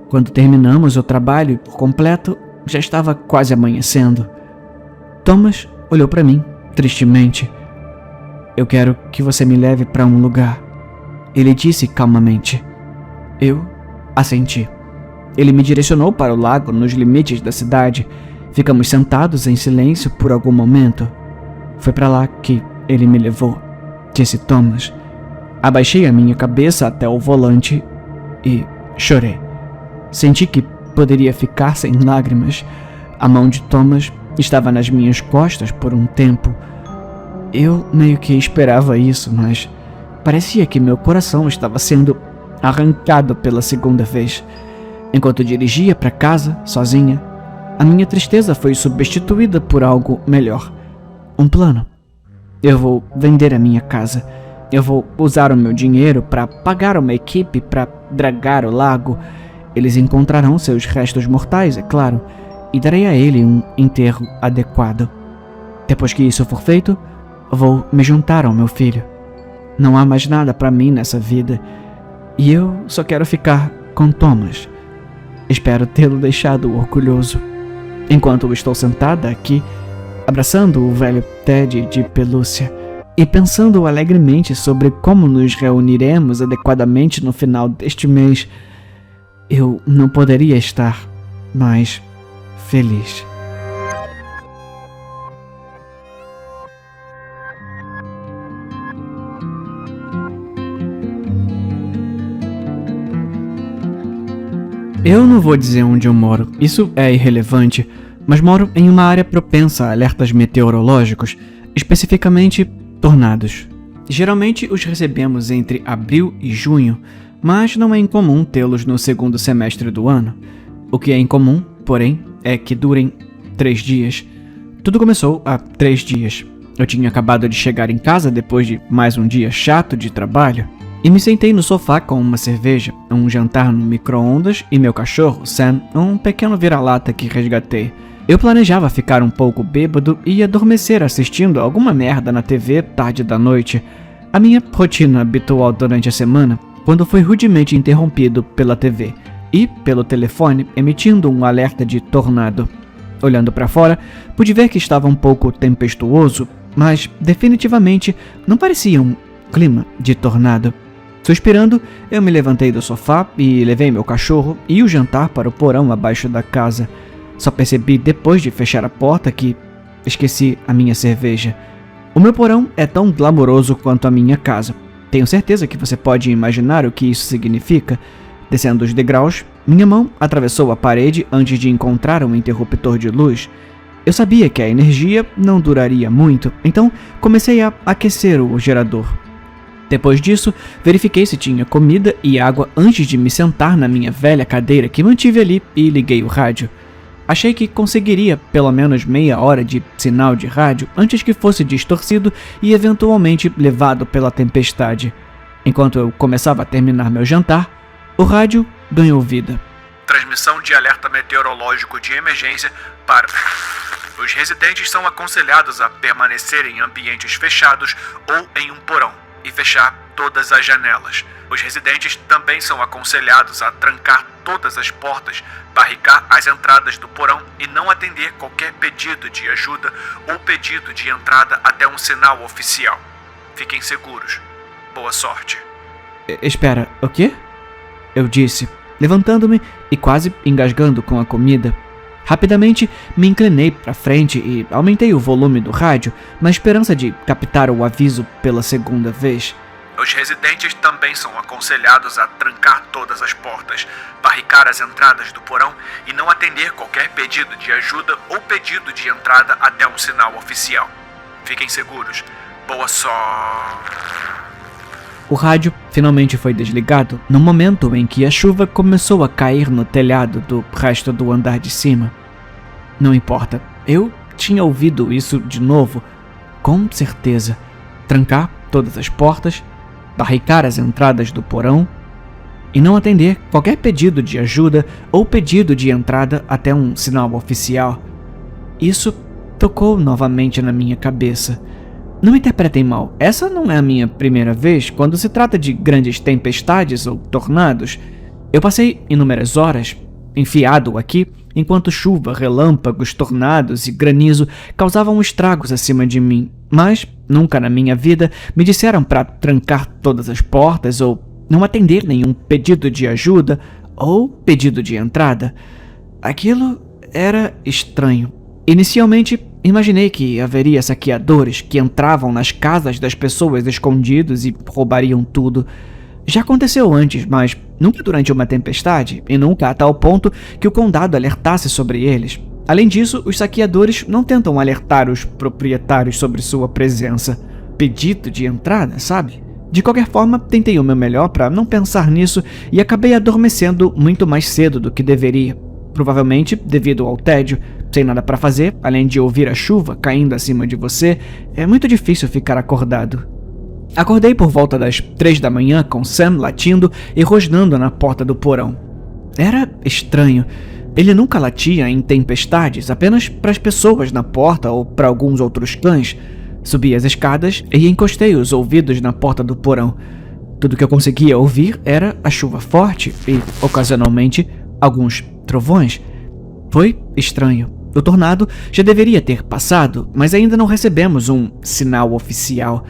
Quando terminamos o trabalho por completo, já estava quase amanhecendo. Thomas olhou para mim, tristemente. Eu quero que você me leve para um lugar, ele disse calmamente. Eu assenti. Ele me direcionou para o lago nos limites da cidade. Ficamos sentados em silêncio por algum momento. Foi para lá que ele me levou, disse Thomas. Abaixei a minha cabeça até o volante e chorei. Senti que poderia ficar sem lágrimas. A mão de Thomas estava nas minhas costas por um tempo. Eu meio que esperava isso, mas parecia que meu coração estava sendo arrancado pela segunda vez. Enquanto dirigia para casa, sozinha, a minha tristeza foi substituída por algo melhor. Um plano. Eu vou vender a minha casa. Eu vou usar o meu dinheiro para pagar uma equipe para dragar o lago. Eles encontrarão seus restos mortais, é claro, e darei a ele um enterro adequado. Depois que isso for feito, vou me juntar ao meu filho. Não há mais nada para mim nessa vida, e eu só quero ficar com Thomas. Espero tê-lo deixado orgulhoso. Enquanto eu estou sentada aqui, abraçando o velho Ted de pelúcia e pensando alegremente sobre como nos reuniremos adequadamente no final deste mês, eu não poderia estar mais feliz. Eu não vou dizer onde eu moro, isso é irrelevante, mas moro em uma área propensa a alertas meteorológicos, especificamente tornados. Geralmente os recebemos entre abril e junho, mas não é incomum tê-los no segundo semestre do ano. O que é incomum, porém, é que durem 3 dias. Tudo começou há 3 dias. Eu tinha acabado de chegar em casa depois de mais um dia chato de trabalho e me sentei no sofá com uma cerveja, um jantar no micro-ondas e meu cachorro, Sam, um pequeno vira-lata que resgatei. Eu planejava ficar um pouco bêbado e adormecer assistindo alguma merda na TV tarde da noite, a minha rotina habitual durante a semana, quando fui rudemente interrompido pela TV e pelo telefone emitindo um alerta de tornado. Olhando para fora, pude ver que estava um pouco tempestuoso, mas definitivamente não parecia um clima de tornado. Suspirando, eu me levantei do sofá e levei meu cachorro e o jantar para o porão abaixo da casa. Só percebi depois de fechar a porta que esqueci a minha cerveja. O meu porão é tão glamouroso quanto a minha casa. Tenho certeza que você pode imaginar o que isso significa. Descendo os degraus, minha mão atravessou a parede antes de encontrar um interruptor de luz. Eu sabia que a energia não duraria muito, então comecei a aquecer o gerador. Depois disso, verifiquei se tinha comida e água antes de me sentar na minha velha cadeira que mantive ali e liguei o rádio. Achei que conseguiria pelo menos meia hora de sinal de rádio antes que fosse distorcido e eventualmente levado pela tempestade. Enquanto eu começava a terminar meu jantar, o rádio ganhou vida. Transmissão de alerta meteorológico de emergência para... Os residentes são aconselhados a permanecer em ambientes fechados ou em um porão e fechar todas as janelas. Os residentes também são aconselhados a trancar todas as portas, barricar as entradas do porão e não atender qualquer pedido de ajuda ou pedido de entrada até um sinal oficial. Fiquem seguros. Boa sorte. Espera, o quê? Eu disse, levantando-me e quase engasgando com a comida. Rapidamente me inclinei para frente e aumentei o volume do rádio, na esperança de captar o aviso pela segunda vez. Os residentes também são aconselhados a trancar todas as portas, barricar as entradas do porão e não atender qualquer pedido de ajuda ou pedido de entrada até um sinal oficial. Fiquem seguros. Boa sorte. O rádio finalmente foi desligado no momento em que a chuva começou a cair no telhado do resto do andar de cima. Não importa, eu tinha ouvido isso de novo, com certeza. Trancar todas as portas, barricar as entradas do porão e não atender qualquer pedido de ajuda ou pedido de entrada até um sinal oficial. Isso tocou novamente na minha cabeça. Não me interpretem mal, essa não é a minha primeira vez quando se trata de grandes tempestades ou tornados. Eu passei inúmeras horas enfiado aqui, enquanto chuva, relâmpagos, tornados e granizo causavam estragos acima de mim, mas nunca na minha vida me disseram para trancar todas as portas ou não atender nenhum pedido de ajuda ou pedido de entrada. Aquilo era estranho. Inicialmente, imaginei que haveria saqueadores que entravam nas casas das pessoas escondidos e roubariam tudo. Já aconteceu antes, mas nunca durante uma tempestade e nunca a tal ponto que o condado alertasse sobre eles. Além disso, os saqueadores não tentam alertar os proprietários sobre sua presença. Pedido de entrada, sabe? De qualquer forma, tentei o meu melhor para não pensar nisso e acabei adormecendo muito mais cedo do que deveria. Provavelmente devido ao tédio, sem nada para fazer, além de ouvir a chuva caindo acima de você, é muito difícil ficar acordado. Acordei por volta das 3 da manhã com Sam latindo e rosnando na porta do porão. Era estranho. Ele nunca latia em tempestades, apenas para as pessoas na porta ou para alguns outros cães. Subi as escadas e encostei os ouvidos na porta do porão. Tudo que eu conseguia ouvir era a chuva forte e, ocasionalmente, alguns trovões. Foi estranho. O tornado já deveria ter passado, mas ainda não recebemos um sinal oficial.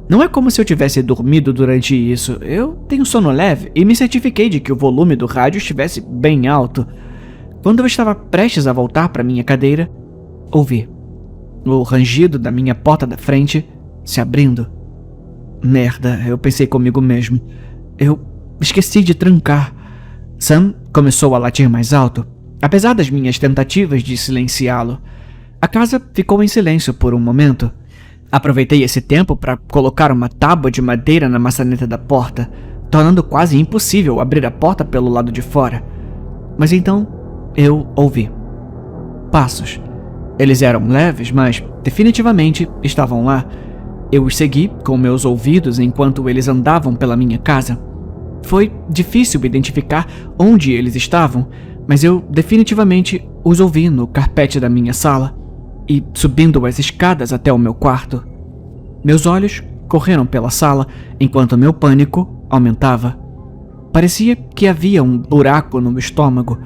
Não é como se eu tivesse dormido durante isso. Eu tenho sono leve e me certifiquei de que o volume do rádio estivesse bem alto. Quando eu estava prestes a voltar para minha cadeira, ouvi o rangido da minha porta da frente se abrindo. Merda, eu pensei comigo mesmo. Eu esqueci de trancar. Sam começou a latir mais alto, apesar das minhas tentativas de silenciá-lo. A casa ficou em silêncio por um momento. Aproveitei esse tempo para colocar uma tábua de madeira na maçaneta da porta, tornando quase impossível abrir a porta pelo lado de fora. Mas então eu ouvi passos. Eles eram leves, mas definitivamente estavam lá. Eu os segui com meus ouvidos enquanto eles andavam pela minha casa. Foi difícil identificar onde eles estavam, mas eu definitivamente os ouvi no carpete da minha sala e subindo as escadas até o meu quarto. Meus olhos correram pela sala enquanto meu pânico aumentava. Parecia que havia um buraco no meu estômago.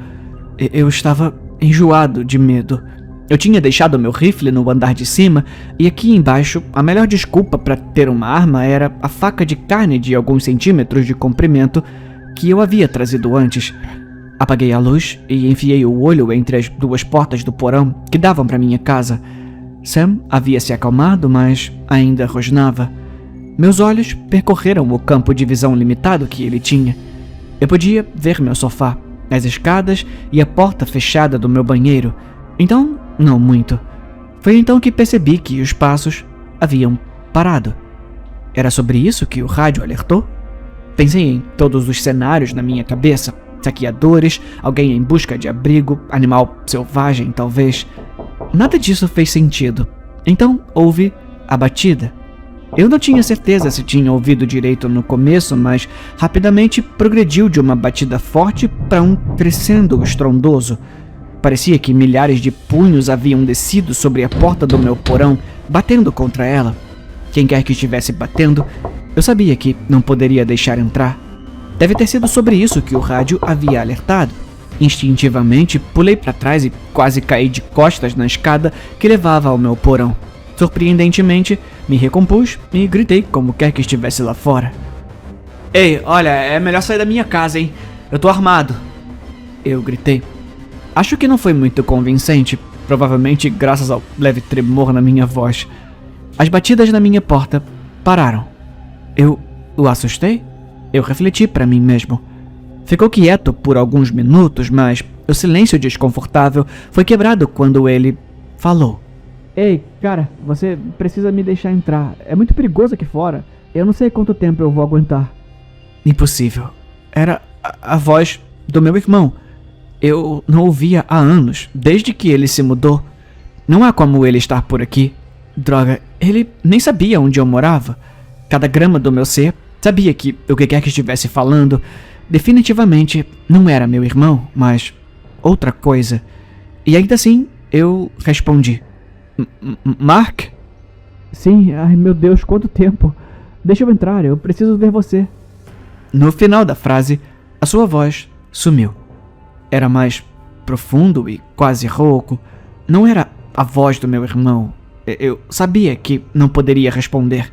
Eu estava enjoado de medo. Eu tinha deixado meu rifle no andar de cima e aqui embaixo a melhor desculpa para ter uma arma era a faca de carne de alguns centímetros de comprimento que eu havia trazido antes. Apaguei a luz e enfiei o olho entre as duas portas do porão que davam para minha casa. Sam havia se acalmado, mas ainda rosnava. Meus olhos percorreram o campo de visão limitado que ele tinha. Eu podia ver meu sofá, as escadas e a porta fechada do meu banheiro. Então, não muito. Foi então que percebi que os passos haviam parado. Era sobre isso que o rádio alertou? Pensei em todos os cenários na minha cabeça. Saqueadores, alguém em busca de abrigo, animal selvagem, talvez. Nada disso fez sentido. Então houve a batida. Eu não tinha certeza se tinha ouvido direito no começo, mas rapidamente progrediu de uma batida forte para um crescendo estrondoso. Parecia que milhares de punhos haviam descido sobre a porta do meu porão, batendo contra ela. Quem quer que estivesse batendo, eu sabia que não poderia deixar entrar. Deve ter sido sobre isso que o rádio havia alertado. Instintivamente, pulei para trás e quase caí de costas na escada que levava ao meu porão. Surpreendentemente, me recompus e gritei como quer que estivesse lá fora. Ei, olha, é melhor sair da minha casa, hein? Eu tô armado. Eu gritei. Acho que não foi muito convincente, provavelmente graças ao leve tremor na minha voz. As batidas na minha porta pararam. Eu o assustei? Eu refleti para mim mesmo. Ficou quieto por alguns minutos, mas o silêncio desconfortável foi quebrado quando ele falou. Ei, cara, você precisa me deixar entrar. É muito perigoso aqui fora. Eu não sei quanto tempo eu vou aguentar. Impossível. Era a voz do meu irmão. Eu não ouvia há anos, desde que ele se mudou. Não há como ele estar por aqui. Droga, ele nem sabia onde eu morava. Cada grama do meu ser sabia que o que quer que estivesse falando definitivamente não era meu irmão, mas outra coisa. E ainda assim, eu respondi. Mark? Sim, ai meu Deus, quanto tempo. Deixa eu entrar, eu preciso ver você. No final da frase, a sua voz sumiu. Era mais profundo e quase rouco. Não era a voz do meu irmão. Eu sabia que não poderia responder.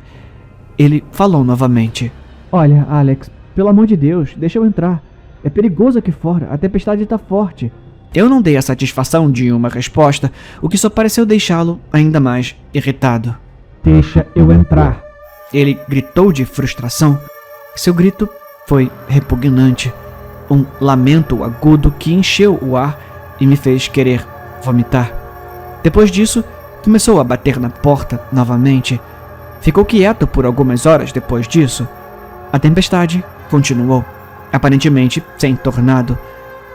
Ele falou novamente. Olha, Alex, pelo amor de Deus, deixa eu entrar. É perigoso aqui fora, a tempestade tá forte. Eu não dei a satisfação de uma resposta, o que só pareceu deixá-lo ainda mais irritado. Deixa eu entrar. Ele gritou de frustração. Seu grito foi repugnante. Um lamento agudo que encheu o ar e me fez querer vomitar. Depois disso, começou a bater na porta novamente. Ficou quieto por algumas horas depois disso. A tempestade continuou, aparentemente sem tornado.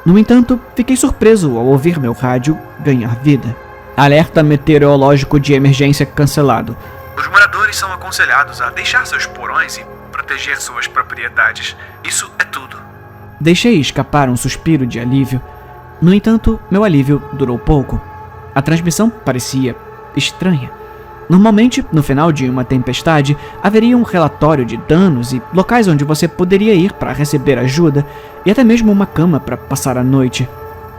No entanto, fiquei surpreso ao ouvir meu rádio ganhar vida. Alerta meteorológico de emergência cancelado. Os moradores são aconselhados a deixar seus porões e proteger suas propriedades. Isso é tudo. Deixei escapar um suspiro de alívio. No entanto, meu alívio durou pouco. A transmissão parecia estranha. Normalmente, no final de uma tempestade, haveria um relatório de danos e locais onde você poderia ir para receber ajuda, e até mesmo uma cama para passar a noite.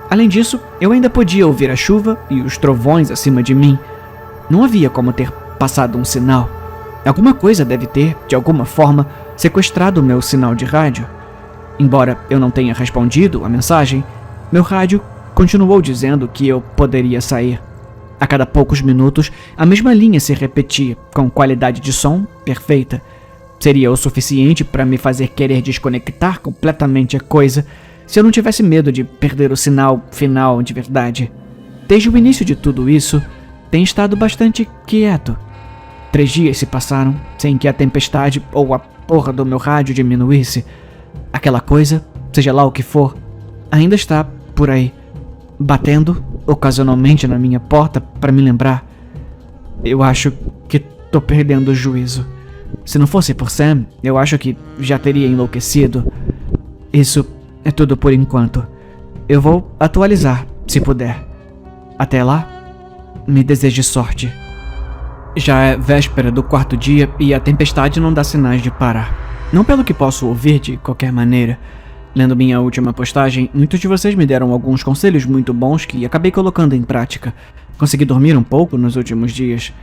Além disso, eu ainda podia ouvir a chuva e os trovões acima de mim. Não havia como ter passado um sinal. Alguma coisa deve ter, de alguma forma, sequestrado o meu sinal de rádio. Embora eu não tenha respondido a mensagem, meu rádio continuou dizendo que eu poderia sair. A cada poucos minutos, a mesma linha se repetia, com qualidade de som perfeita. Seria o suficiente para me fazer querer desconectar completamente a coisa, se eu não tivesse medo de perder o sinal final de verdade. Desde o início de tudo isso, tenho estado bastante quieto. 3 dias se passaram sem que a tempestade ou a porra do meu rádio diminuísse. Aquela coisa, seja lá o que for, ainda está por aí, batendo ocasionalmente na minha porta para me lembrar. Eu acho que tô perdendo o juízo. Se não fosse por Sam, eu acho que já teria enlouquecido. Isso é tudo por enquanto. Eu vou atualizar, se puder. Até lá, me deseje sorte. Já é véspera do 4º dia e a tempestade não dá sinais de parar. Não pelo que posso ouvir de qualquer maneira. Lendo minha última postagem, muitos de vocês me deram alguns conselhos muito bons que acabei colocando em prática. Consegui dormir um pouco nos últimos dias.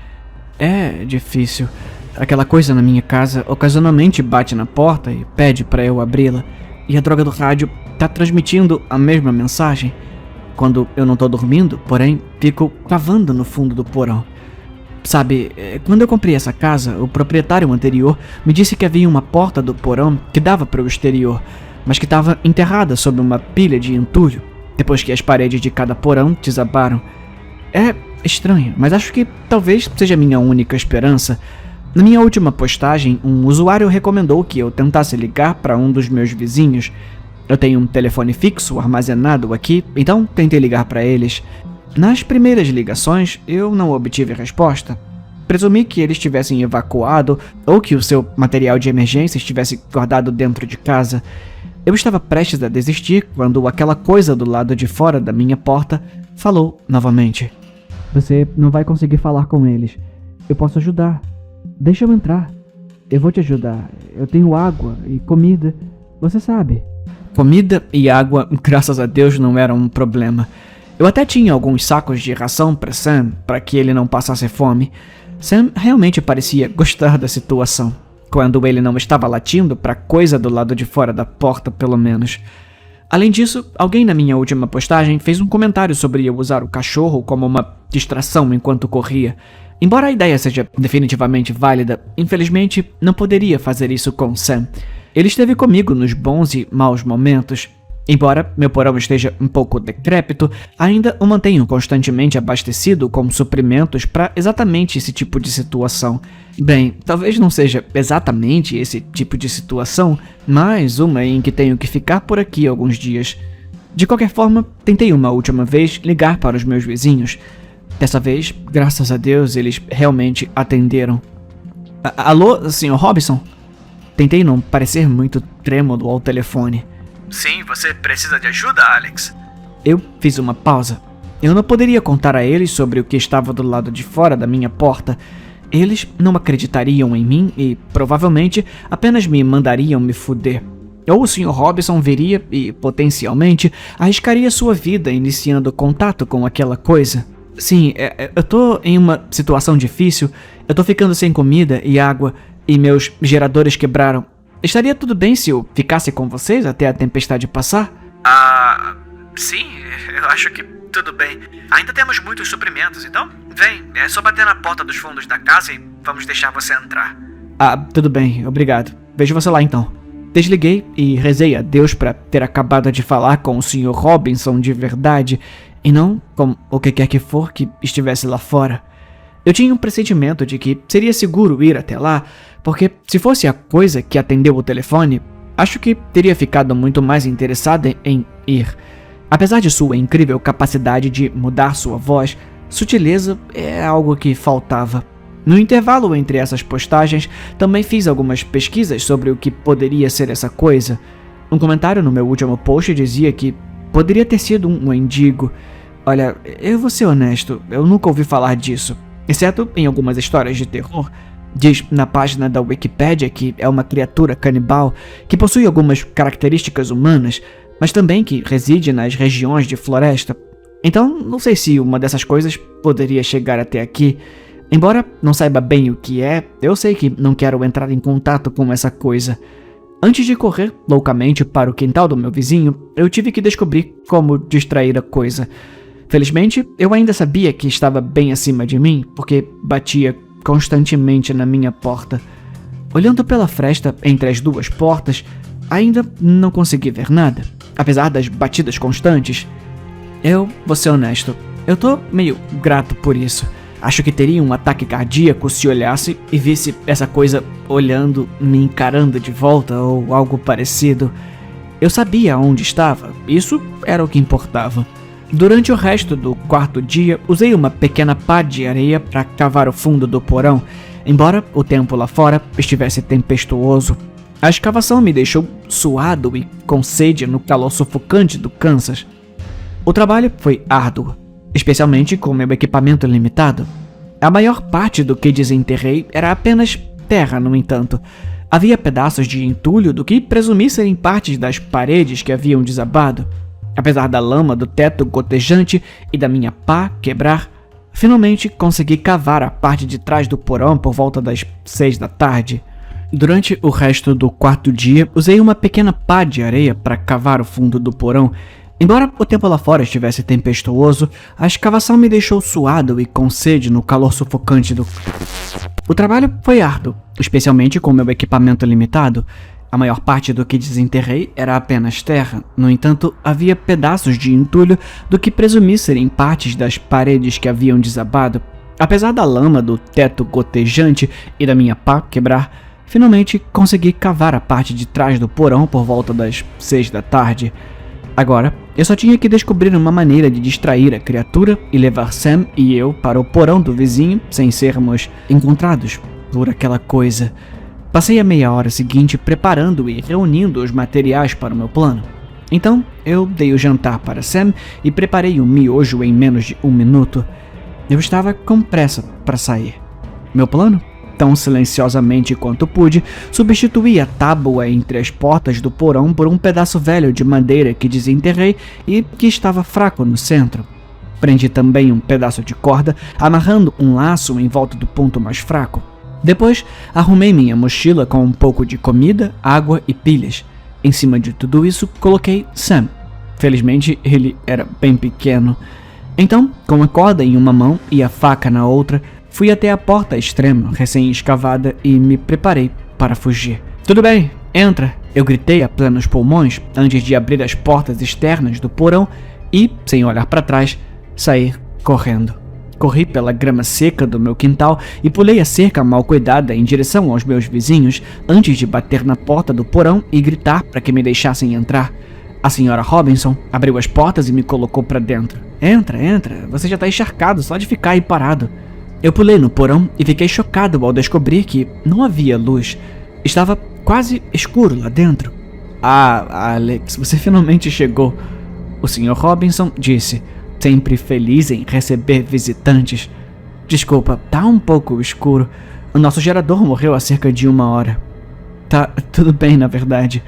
É difícil. Aquela coisa na minha casa ocasionalmente bate na porta e pede para eu abri-la. E a droga do rádio tá transmitindo a mesma mensagem. Quando eu não tô dormindo, porém, fico cavando no fundo do porão. Sabe, quando eu comprei essa casa, o proprietário anterior me disse que havia uma porta do porão que dava para o exterior, mas que estava enterrada sob uma pilha de entulho, depois que as paredes de cada porão desabaram. É estranho, mas acho que talvez seja minha única esperança. Na minha última postagem, um usuário recomendou que eu tentasse ligar para um dos meus vizinhos. Eu tenho um telefone fixo armazenado aqui, então tentei ligar para eles. Nas primeiras ligações, eu não obtive resposta. Presumi que eles tivessem evacuado ou que o seu material de emergência estivesse guardado dentro de casa. Eu estava prestes a desistir quando aquela coisa do lado de fora da minha porta falou novamente. Você não vai conseguir falar com eles. Eu posso ajudar. Deixa eu entrar. Eu vou te ajudar. Eu tenho água e comida. Você sabe. Comida e água, graças a Deus, não eram um problema. Eu até tinha alguns sacos de ração para Sam, para que ele não passasse fome. Sam realmente parecia gostar da situação, quando ele não estava latindo para coisa do lado de fora da porta, pelo menos. Além disso, alguém na minha última postagem fez um comentário sobre eu usar o cachorro como uma distração enquanto corria. Embora a ideia seja definitivamente válida, infelizmente não poderia fazer isso com Sam. Ele esteve comigo nos bons e maus momentos. Embora meu porão esteja um pouco decrépito, ainda o mantenho constantemente abastecido com suprimentos para exatamente esse tipo de situação. Bem, talvez não seja exatamente esse tipo de situação, mas uma em que tenho que ficar por aqui alguns dias. De qualquer forma, tentei uma última vez ligar para os meus vizinhos. Dessa vez, graças a Deus, eles realmente atenderam. Alô, Sr. Robinson? Tentei não parecer muito trêmulo ao telefone. Sim, você precisa de ajuda, Alex? Eu fiz uma pausa. Eu não poderia contar a eles sobre o que estava do lado de fora da minha porta. Eles não acreditariam em mim e, provavelmente, apenas me mandariam me fuder. Ou o Sr. Robinson viria e, potencialmente, arriscaria sua vida iniciando contato com aquela coisa. Sim, eu tô em uma situação difícil. Eu tô ficando sem comida e água e meus geradores quebraram. Estaria tudo bem se eu ficasse com vocês até a tempestade passar? Sim, eu acho que tudo bem. Ainda temos muitos suprimentos, então vem, é só bater na porta dos fundos da casa e vamos deixar você entrar. Tudo bem, obrigado. Vejo você lá então. Desliguei e rezei a Deus para ter acabado de falar com o Sr. Robinson de verdade e não com o que quer que for que estivesse lá fora. Eu tinha um pressentimento de que seria seguro ir até lá, porque se fosse a coisa que atendeu o telefone, acho que teria ficado muito mais interessada em ir. Apesar de sua incrível capacidade de mudar sua voz, sutileza é algo que faltava. No intervalo entre essas postagens, também fiz algumas pesquisas sobre o que poderia ser essa coisa. Um comentário no meu último post dizia que poderia ter sido um mendigo. Olha, eu vou ser honesto, eu nunca ouvi falar disso. Exceto em algumas histórias de terror. Diz na página da Wikipédia que é uma criatura canibal que possui algumas características humanas, mas também que reside nas regiões de floresta. Então, não sei se uma dessas coisas poderia chegar até aqui. Embora não saiba bem o que é, eu sei que não quero entrar em contato com essa coisa. Antes de correr loucamente para o quintal do meu vizinho, eu tive que descobrir como distrair a coisa. Felizmente, eu ainda sabia que estava bem acima de mim, porque batia constantemente na minha porta. Olhando pela fresta entre as duas portas, ainda não consegui ver nada, apesar das batidas constantes. Eu vou ser honesto, eu tô meio grato por isso. Acho que teria um ataque cardíaco se olhasse e visse essa coisa olhando, me encarando de volta ou algo parecido. Eu sabia onde estava, isso era o que importava. Durante o resto do quarto dia, usei uma pequena pá de areia para cavar o fundo do porão, embora o tempo lá fora estivesse tempestuoso. A escavação me deixou suado e com sede no calor sufocante do Kansas. O trabalho foi árduo, especialmente com meu equipamento limitado. A maior parte do que desenterrei era apenas terra, no entanto. Havia pedaços de entulho do que presumi serem partes das paredes que haviam desabado. Apesar da lama do teto gotejante e da minha pá quebrar, finalmente consegui cavar a parte de trás do porão por volta das 6 da tarde. Durante o resto do quarto dia, usei uma pequena pá de areia para cavar o fundo do porão. Embora o tempo lá fora estivesse tempestuoso, a escavação me deixou suado e com sede no calor sufocante do... O trabalho foi árduo, especialmente com meu equipamento limitado. A maior parte do que desenterrei era apenas terra. No entanto, havia pedaços de entulho do que presumi serem partes das paredes que haviam desabado. Apesar da lama do teto gotejante e da minha pá quebrar, finalmente consegui cavar a parte de trás do porão por volta das 6 da tarde. Agora, eu só tinha que descobrir uma maneira de distrair a criatura e levar Sam e eu para o porão do vizinho sem sermos encontrados por aquela coisa. Passei a meia hora seguinte preparando e reunindo os materiais para o meu plano. Então, eu dei o jantar para Sam e preparei um miojo em menos de 1 minuto. Eu estava com pressa para sair. Meu plano? Tão silenciosamente quanto pude, substituí a tábua entre as portas do porão por um pedaço velho de madeira que desenterrei e que estava fraco no centro. Prendi também um pedaço de corda, amarrando um laço em volta do ponto mais fraco. Depois, arrumei minha mochila com um pouco de comida, água e pilhas. Em cima de tudo isso, coloquei Sam. Felizmente, ele era bem pequeno. Então, com a corda em uma mão e a faca na outra, fui até a porta extrema, recém-escavada, e me preparei para fugir. Tudo bem, entra, eu gritei a plenos pulmões antes de abrir as portas externas do porão e, sem olhar para trás, sair correndo. Corri pela grama seca do meu quintal e pulei a cerca mal cuidada em direção aos meus vizinhos antes de bater na porta do porão e gritar para que me deixassem entrar. A senhora Robinson abriu as portas e me colocou para dentro. Entra, entra, você já tá encharcado só de ficar aí parado. Eu pulei no porão e fiquei chocado ao descobrir que não havia luz. Estava quase escuro lá dentro. Ah, Alex, você finalmente chegou, o Sr. Robinson disse, sempre feliz em receber visitantes. Desculpa, tá um pouco escuro. O nosso gerador morreu há cerca de 1 hora. Tá tudo bem, na verdade.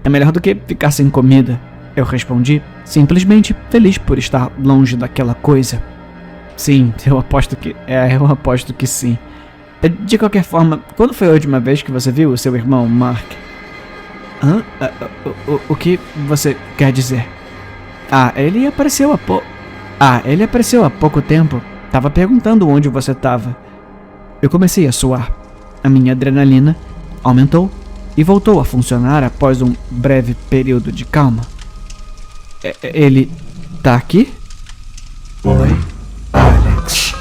É melhor do que ficar sem comida, eu respondi, simplesmente feliz por estar longe daquela coisa. Sim, eu aposto que sim. De qualquer forma, quando foi a última vez que você viu o seu irmão, Mark? Hã? O que você quer dizer? Ele apareceu há pouco tempo. Tava perguntando onde você tava. Eu comecei a suar. A minha adrenalina aumentou e voltou a funcionar após um breve período de calma. Ele tá aqui? Oi, Alex.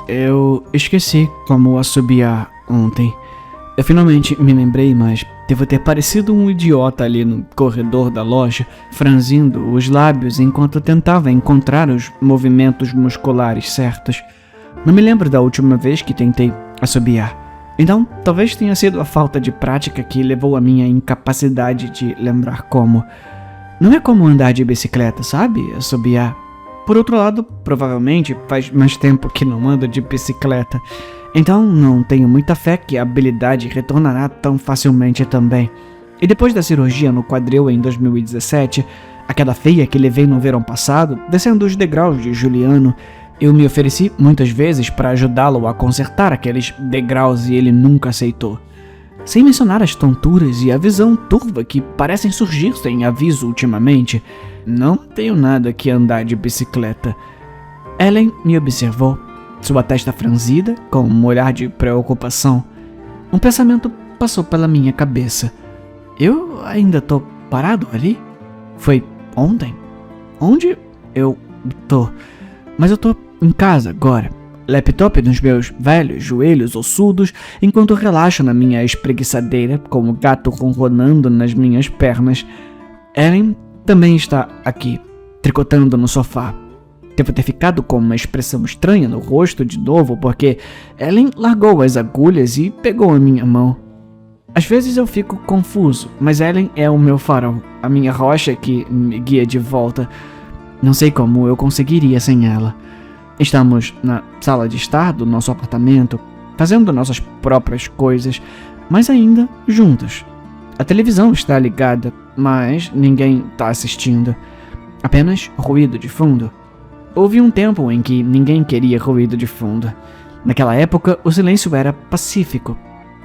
Eu esqueci como assobiar ontem. Eu finalmente me lembrei, mas devo ter parecido um idiota ali no corredor da loja, franzindo os lábios enquanto tentava encontrar os movimentos musculares certos. Não me lembro da última vez que tentei assobiar. Então, talvez tenha sido a falta de prática que levou à minha incapacidade de lembrar como. Não é como andar de bicicleta, sabe? Assobiar. Por outro lado, provavelmente faz mais tempo que não ando de bicicleta, então não tenho muita fé que a habilidade retornará tão facilmente também. E depois da cirurgia no quadril em 2017, a queda feia que levei no verão passado, descendo os degraus de Juliano, eu me ofereci muitas vezes para ajudá-lo a consertar aqueles degraus e ele nunca aceitou. Sem mencionar as tonturas e a visão turva que parecem surgir sem aviso ultimamente, não tenho nada que andar de bicicleta. Ellen me observou, sua testa franzida, com um olhar de preocupação. Um pensamento passou pela minha cabeça. Eu ainda tô parado ali? Foi ontem? Onde eu tô? Mas eu tô em casa agora. Laptop nos meus velhos joelhos ossudos, enquanto relaxo na minha espreguiçadeira, com o gato ronronando nas minhas pernas. Ellen também está aqui, tricotando no sofá. Devo ter ficado com uma expressão estranha no rosto de novo, porque Ellen largou as agulhas e pegou a minha mão. Às vezes eu fico confuso, mas Ellen é o meu farol, a minha rocha que me guia de volta. Não sei como eu conseguiria sem ela. Estamos na sala de estar do nosso apartamento, fazendo nossas próprias coisas, mas ainda juntas. A televisão está ligada, mas ninguém está assistindo. Apenas ruído de fundo. Houve um tempo em que ninguém queria ruído de fundo. Naquela época, o silêncio era pacífico.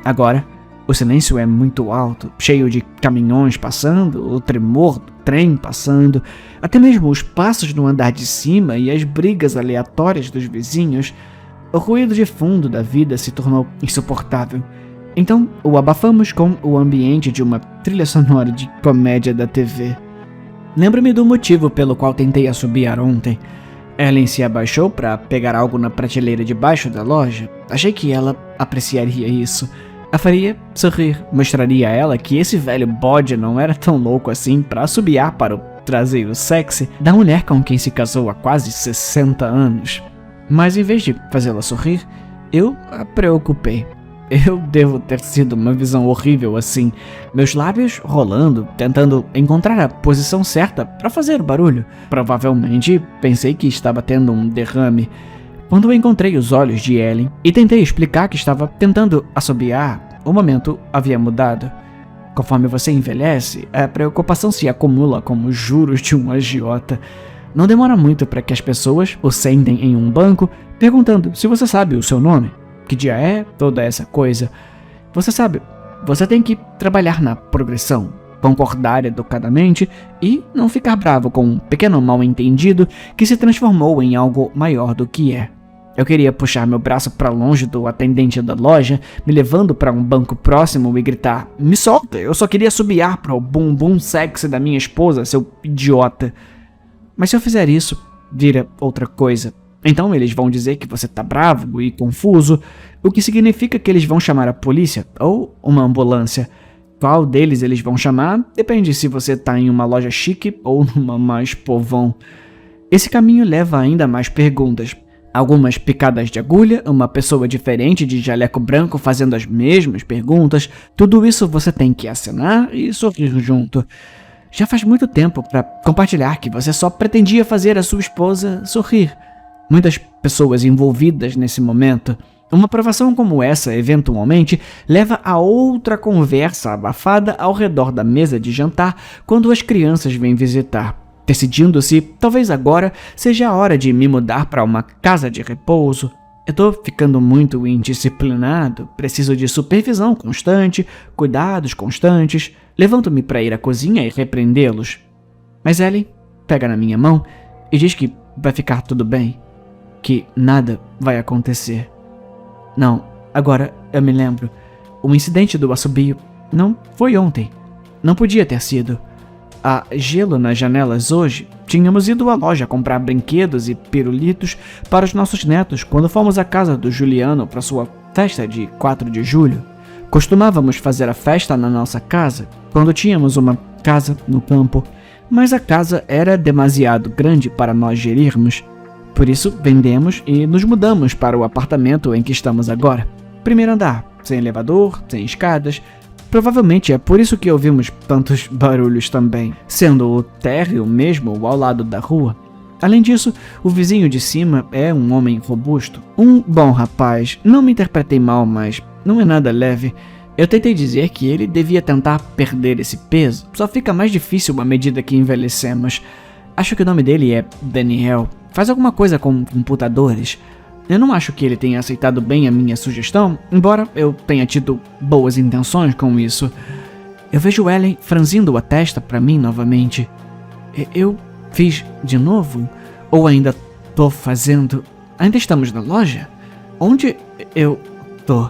Agora, o silêncio é muito alto, cheio de caminhões passando, o tremor do trem passando, até mesmo os passos no andar de cima e as brigas aleatórias dos vizinhos. O ruído de fundo da vida se tornou insuportável. Então, o abafamos com o ambiente de uma trilha sonora de comédia da TV. Lembro-me do motivo pelo qual tentei assobiar ontem. Ellen se abaixou para pegar algo na prateleira de baixo da loja. Achei que ela apreciaria isso. A faria sorrir, mostraria a ela que esse velho bode não era tão louco assim para assobiar para o traseiro sexy da mulher com quem se casou há quase 60 anos. Mas em vez de fazê-la sorrir, eu a preocupei. Eu devo ter sido uma visão horrível assim, meus lábios rolando, tentando encontrar a posição certa para fazer barulho. Provavelmente pensei que estava tendo um derrame. Quando encontrei os olhos de Ellen e tentei explicar que estava tentando assobiar, o momento havia mudado. Conforme você envelhece, a preocupação se acumula como os juros de um agiota. Não demora muito para que as pessoas o sentem em um banco, perguntando se você sabe o seu nome, que dia é, toda essa coisa. Você sabe, você tem que trabalhar na progressão, concordar educadamente e não ficar bravo com um pequeno mal-entendido que se transformou em algo maior do que é. Eu queria puxar meu braço para longe do atendente da loja, me levando para um banco próximo e gritar: "Me solta, eu só queria assobiar para o bumbum sexy da minha esposa, seu idiota." Mas se eu fizer isso, vira outra coisa. Então eles vão dizer que você tá bravo e confuso, o que significa que eles vão chamar a polícia ou uma ambulância. Qual deles eles vão chamar depende se você tá em uma loja chique ou numa mais povão. Esse caminho leva a ainda mais perguntas. Algumas picadas de agulha, uma pessoa diferente de jaleco branco fazendo as mesmas perguntas, tudo isso você tem que acenar e sorrir junto. Já faz muito tempo para compartilhar que você só pretendia fazer a sua esposa sorrir. Muitas pessoas envolvidas nesse momento. Uma aprovação como essa, eventualmente, leva a outra conversa abafada ao redor da mesa de jantar quando as crianças vêm visitar, decidindo se talvez agora seja a hora de me mudar para uma casa de repouso. Eu tô ficando muito indisciplinado, preciso de supervisão constante, cuidados constantes. Levanto-me para ir à cozinha e repreendê-los. Mas Ellen pega na minha mão e diz que vai ficar tudo bem, que nada vai acontecer. Não, agora eu me lembro. O incidente do assobio não foi ontem. Não podia ter sido. Há gelo nas janelas hoje. Tínhamos ido à loja comprar brinquedos e pirulitos para os nossos netos quando fomos à casa do Juliano para sua festa de 4 de julho. Costumávamos fazer a festa na nossa casa, quando tínhamos uma casa no campo, mas a casa era demasiado grande para nós gerirmos. Por isso, vendemos e nos mudamos para o apartamento em que estamos agora. Primeiro andar, sem elevador, sem escadas. Provavelmente é por isso que ouvimos tantos barulhos também, sendo o térreo mesmo ao lado da rua. Além disso, o vizinho de cima é um homem robusto. Um bom rapaz. Não me interpretei mal, mas não é nada leve. Eu tentei dizer que ele devia tentar perder esse peso. Só fica mais difícil à medida que envelhecemos. Acho que o nome dele é Daniel. Faz alguma coisa com computadores. Eu não acho que ele tenha aceitado bem a minha sugestão, embora eu tenha tido boas intenções com isso. Eu vejo Ellen franzindo a testa para mim novamente. Eu fiz de novo? Ou ainda tô fazendo? Ainda estamos na loja? Onde eu tô?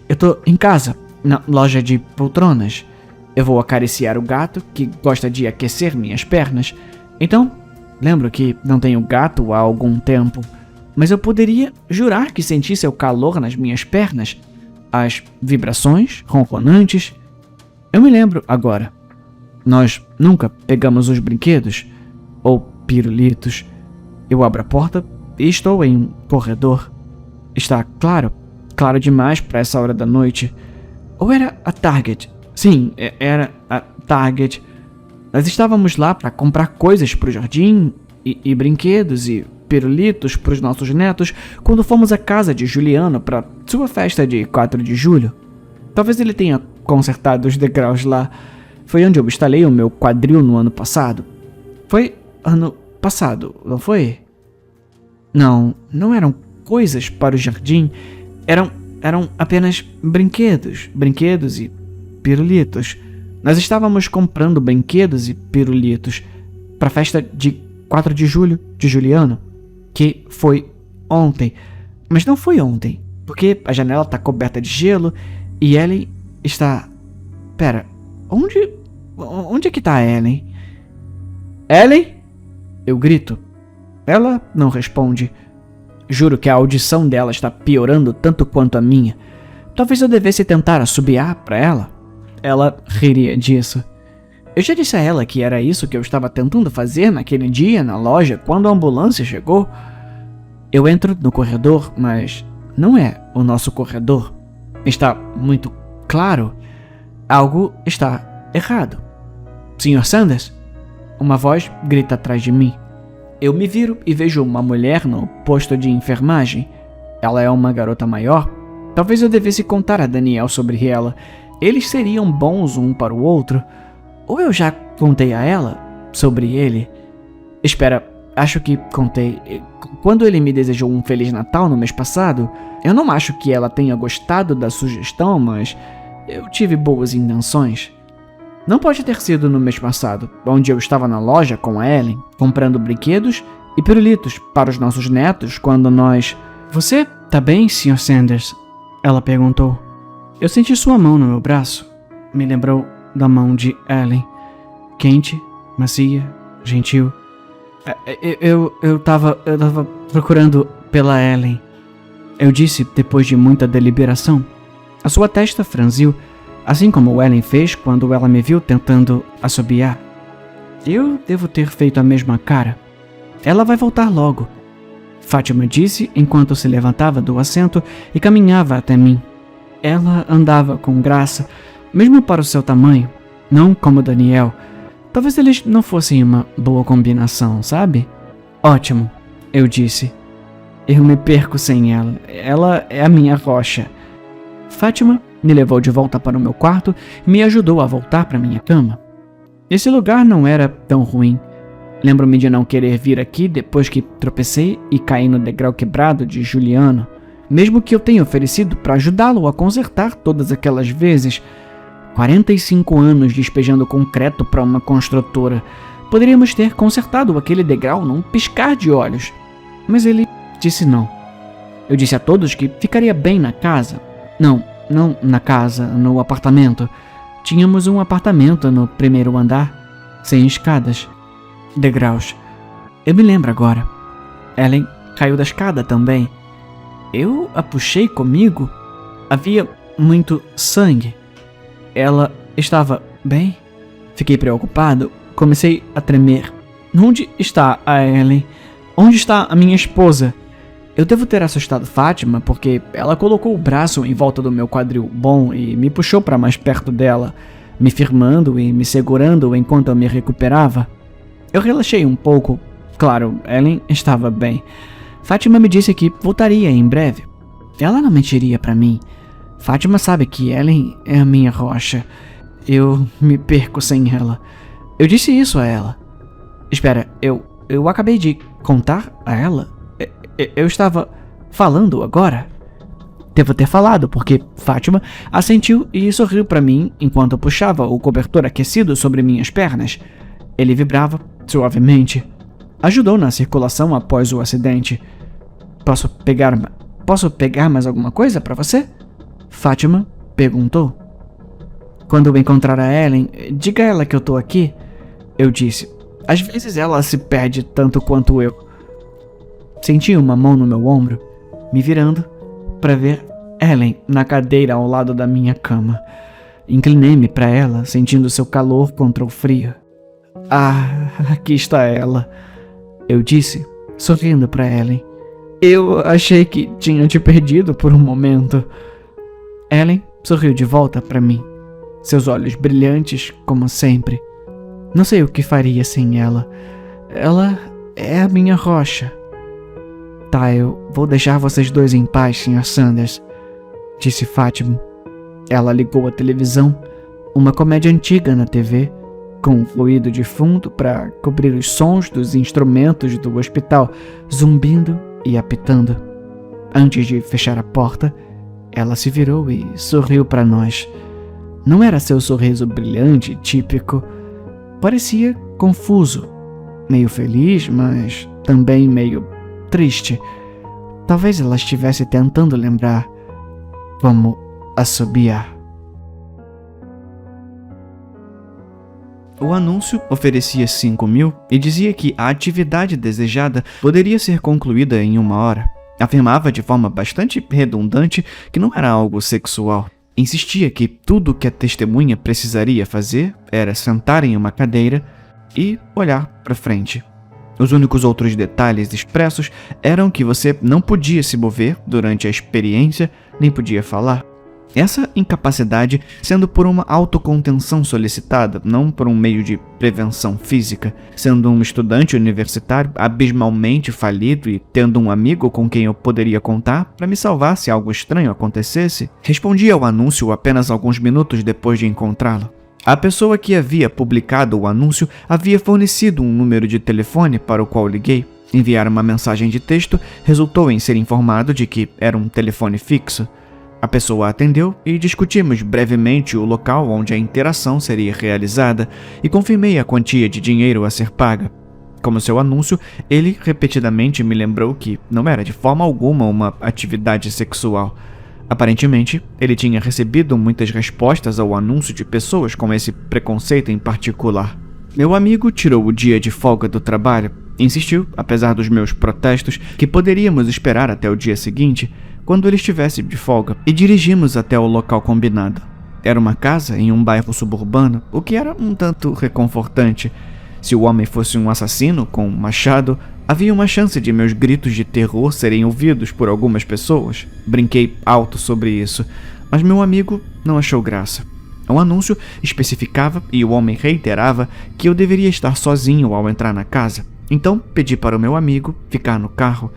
Eu tô em casa, na loja de poltronas. Eu vou acariciar o gato, que gosta de aquecer minhas pernas. Então, lembro que não tenho gato há algum tempo, mas eu poderia jurar que senti seu calor nas minhas pernas. As vibrações ronronantes. Eu me lembro agora. Nós nunca pegamos os brinquedos, ou pirulitos. Eu abro a porta e estou em um corredor. Está claro demais para essa hora da noite. Ou era a Target? Sim, era a Target. Nós estávamos lá para comprar coisas para o jardim, e brinquedos e pirulitos para os nossos netos, quando fomos à casa de Juliano para sua festa de 4 de julho. Talvez ele tenha consertado os degraus lá. Foi onde eu instalei o meu quadril no ano passado. Foi ano passado, não foi? Não eram coisas para o jardim. Eram apenas brinquedos e pirulitos. Nós estávamos comprando brinquedos e pirulitos para a festa de 4 de julho de Juliano, que foi ontem. Mas não foi ontem, porque a janela está coberta de gelo e Ellen está... Pera, onde é que está a Ellen? Ellen? Eu grito. Ela não responde. Juro que a audição dela está piorando tanto quanto a minha. Talvez eu devesse tentar assobiar para ela. Ela riria disso. Eu já disse a ela que era isso que eu estava tentando fazer naquele dia na loja quando a ambulância chegou. Eu entro no corredor, mas não é o nosso corredor. Está muito claro. Algo está errado. Sr. Sanders? Uma voz grita atrás de mim. Eu me viro e vejo uma mulher no posto de enfermagem. Ela é uma garota maior. Talvez eu devesse contar a Daniel sobre ela. Eles seriam bons um para o outro. Ou eu já contei a ela sobre ele? Espera, acho que contei. Quando ele me desejou um Feliz Natal no mês passado, eu não acho que ela tenha gostado da sugestão, mas eu tive boas intenções. Não pode ter sido no mês passado, onde eu estava na loja com a Ellen, comprando brinquedos e pirulitos para os nossos netos quando nós... Você tá bem, Sr. Sanders? Ela perguntou. Eu senti sua mão no meu braço. Me lembrou da mão de Ellen. Quente, macia, gentil. Eu tava procurando pela Ellen. Eu disse depois de muita deliberação. A sua testa franziu, assim como Ellen fez quando ela me viu tentando assobiar. Eu devo ter feito a mesma cara. Ela vai voltar logo, Fátima disse enquanto se levantava do assento e caminhava até mim. Ela andava com graça, mesmo para o seu tamanho, não como Daniel. Talvez eles não fossem uma boa combinação, sabe? Ótimo, eu disse. Eu me perco sem ela. Ela é a minha rocha. Fátima me levou de volta para o meu quarto e me ajudou a voltar para minha cama. Esse lugar não era tão ruim. Lembro-me de não querer vir aqui depois que tropecei e caí no degrau quebrado de Juliano. Mesmo que eu tenha oferecido para ajudá-lo a consertar todas aquelas vezes. 45 anos despejando concreto para uma construtora. Poderíamos ter consertado aquele degrau num piscar de olhos. Mas ele disse não. Eu disse a todos que ficaria bem na casa. Não na casa, no apartamento. Tínhamos um apartamento no primeiro andar, sem escadas, degraus. Eu me lembro agora. Ellen caiu da escada também. Eu a puxei comigo. Havia muito sangue. Ela estava bem? Fiquei preocupado. Comecei a tremer. Onde está a Ellen? Onde está a minha esposa? Eu devo ter assustado Fátima porque ela colocou o braço em volta do meu quadril bom e me puxou para mais perto dela, me firmando e me segurando enquanto eu me recuperava. Eu relaxei um pouco, Claro, Ellen estava bem. Fátima me disse que voltaria em breve. Ela não mentiria pra mim. Fátima sabe que Ellen é a minha rocha. Eu me perco sem ela. Eu disse isso a ela. Espera, eu acabei de contar a ela? Eu estava falando agora? Devo ter falado, porque Fátima assentiu e sorriu pra mim enquanto eu puxava o cobertor aquecido sobre minhas pernas. Ele vibrava suavemente. Ajudou na circulação após o acidente. Posso pegar mais alguma coisa pra você? Fátima perguntou. Quando eu encontrar a Ellen, diga a ela que eu tô aqui. Eu disse. Às vezes ela se perde tanto quanto eu. Senti uma mão no meu ombro, me virando para ver Ellen na cadeira ao lado da minha cama. Inclinei-me para ela, sentindo seu calor contra o frio. Ah, aqui está ela, eu disse, sorrindo para Ellen. Eu achei que tinha te perdido por um momento. Ellen sorriu de volta para mim, seus olhos brilhantes como sempre. Não sei o que faria sem ela. Ela é a minha rocha. Tá, eu vou deixar vocês dois em paz, Sr. Sanders, disse Fátima. Ela ligou a televisão, uma comédia antiga na TV, com um fluido de fundo para cobrir os sons dos instrumentos do hospital, zumbindo e apitando. Antes de fechar a porta, ela se virou e sorriu para nós. Não era seu sorriso brilhante, típico. Parecia confuso, meio feliz, mas também meio triste. Talvez ela estivesse tentando lembrar como assobiar. O anúncio oferecia 5.000 e dizia que a atividade desejada poderia ser concluída em 1 hora. Afirmava de forma bastante redundante que não era algo sexual. Insistia que tudo o que a testemunha precisaria fazer era sentar em uma cadeira e olhar para frente. Os únicos outros detalhes expressos eram que você não podia se mover durante a experiência, nem podia falar. Essa incapacidade sendo por uma autocontenção solicitada, não por um meio de prevenção física. Sendo um estudante universitário abismalmente falido e tendo um amigo com quem eu poderia contar para me salvar se algo estranho acontecesse, respondi ao anúncio apenas alguns minutos depois de encontrá-lo. A pessoa que havia publicado o anúncio havia fornecido um número de telefone para o qual liguei. Enviar uma mensagem de texto resultou em ser informado de que era um telefone fixo. A pessoa atendeu e discutimos brevemente o local onde a interação seria realizada e confirmei a quantia de dinheiro a ser paga. Como seu anúncio, ele repetidamente me lembrou que não era de forma alguma uma atividade sexual. Aparentemente, ele tinha recebido muitas respostas ao anúncio de pessoas com esse preconceito em particular. Meu amigo tirou o dia de folga do trabalho. Insistiu, apesar dos meus protestos, que poderíamos esperar até o dia seguinte, quando ele estivesse de folga, e dirigimos até o local combinado. Era uma casa em um bairro suburbano, o que era um tanto reconfortante. Se o homem fosse um assassino com um machado, havia uma chance de meus gritos de terror serem ouvidos por algumas pessoas. Brinquei alto sobre isso, mas meu amigo não achou graça. O anúncio especificava e o homem reiterava que eu deveria estar sozinho ao entrar na casa. Então pedi para o meu amigo ficar no carro.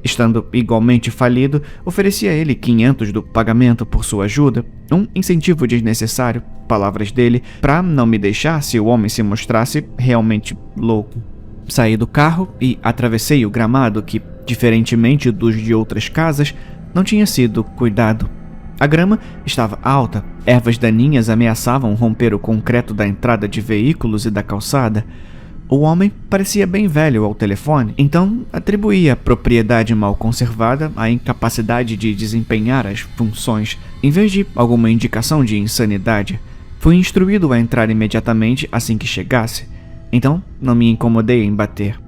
Estando igualmente falido, ofereci a ele 500 do pagamento por sua ajuda, um incentivo desnecessário, palavras dele, para não me deixar se o homem se mostrasse realmente louco. Saí do carro e atravessei o gramado que, diferentemente dos de outras casas, não tinha sido cuidado. A grama estava alta, ervas daninhas ameaçavam romper o concreto da entrada de veículos e da calçada. O homem parecia bem velho ao telefone, então atribuía a propriedade mal conservada à incapacidade de desempenhar as funções, em vez de alguma indicação de insanidade. Fui instruído a entrar imediatamente assim que chegasse, então não me incomodei em bater.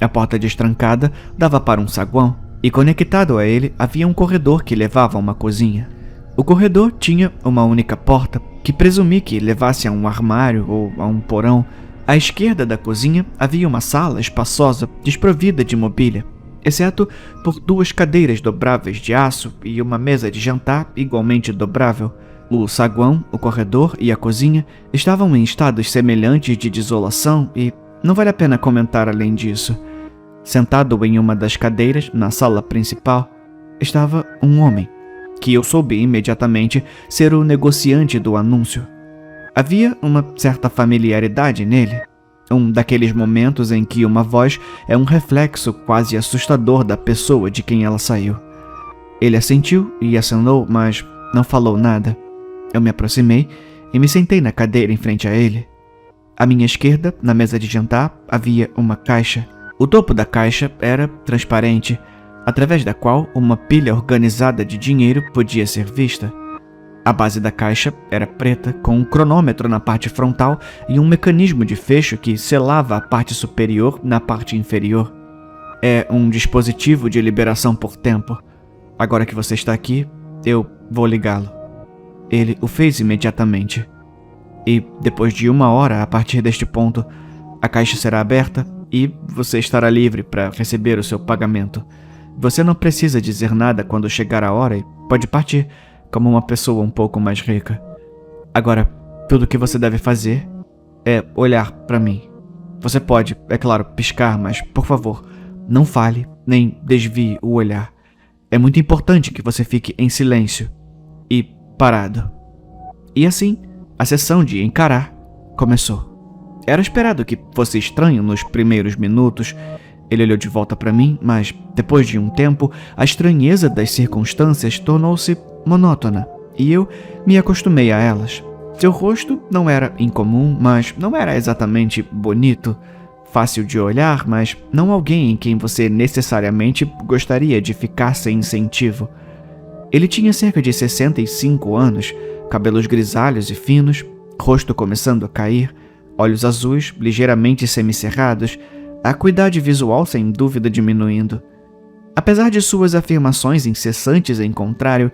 A porta destrancada dava para um saguão, e conectado a ele havia um corredor que levava a uma cozinha. O corredor tinha uma única porta, que presumi que levasse a um armário ou a um porão. À esquerda da cozinha havia uma sala espaçosa, desprovida de mobília, exceto por 2 cadeiras dobráveis de aço e uma mesa de jantar igualmente dobrável. O saguão, o corredor e a cozinha estavam em estados semelhantes de desolação e não vale a pena comentar além disso. Sentado em uma das cadeiras na sala principal, estava um homem, que eu soube imediatamente ser o negociante do anúncio. Havia uma certa familiaridade nele, um daqueles momentos em que uma voz é um reflexo quase assustador da pessoa de quem ela saiu. Ele assentiu e acenou, mas não falou nada. Eu me aproximei e me sentei na cadeira em frente a ele. À minha esquerda, na mesa de jantar, havia uma caixa. O topo da caixa era transparente, através da qual uma pilha organizada de dinheiro podia ser vista. A base da caixa era preta, com um cronômetro na parte frontal e um mecanismo de fecho que selava a parte superior na parte inferior. É um dispositivo de liberação por tempo. Agora que você está aqui, eu vou ligá-lo. Ele o fez imediatamente. E depois de 1 hora a partir deste ponto, a caixa será aberta e você estará livre para receber o seu pagamento. Você não precisa dizer nada quando chegar a hora e pode partir como uma pessoa um pouco mais rica. Agora, tudo o que você deve fazer é olhar para mim. Você pode, é claro, piscar, mas, por favor, não fale nem desvie o olhar. É muito importante que você fique em silêncio e parado. E assim, a sessão de encarar começou. Era esperado que fosse estranho nos primeiros minutos. Ele olhou de volta para mim, mas, depois de um tempo, a estranheza das circunstâncias tornou-se monótona, e eu me acostumei a elas. Seu rosto não era incomum, mas não era exatamente bonito. Fácil de olhar, mas não alguém em quem você necessariamente gostaria de ficar sem incentivo. Ele tinha cerca de 65 anos, cabelos grisalhos e finos, rosto começando a cair, olhos azuis ligeiramente semicerrados, a acuidade visual sem dúvida diminuindo. Apesar de suas afirmações incessantes em contrário,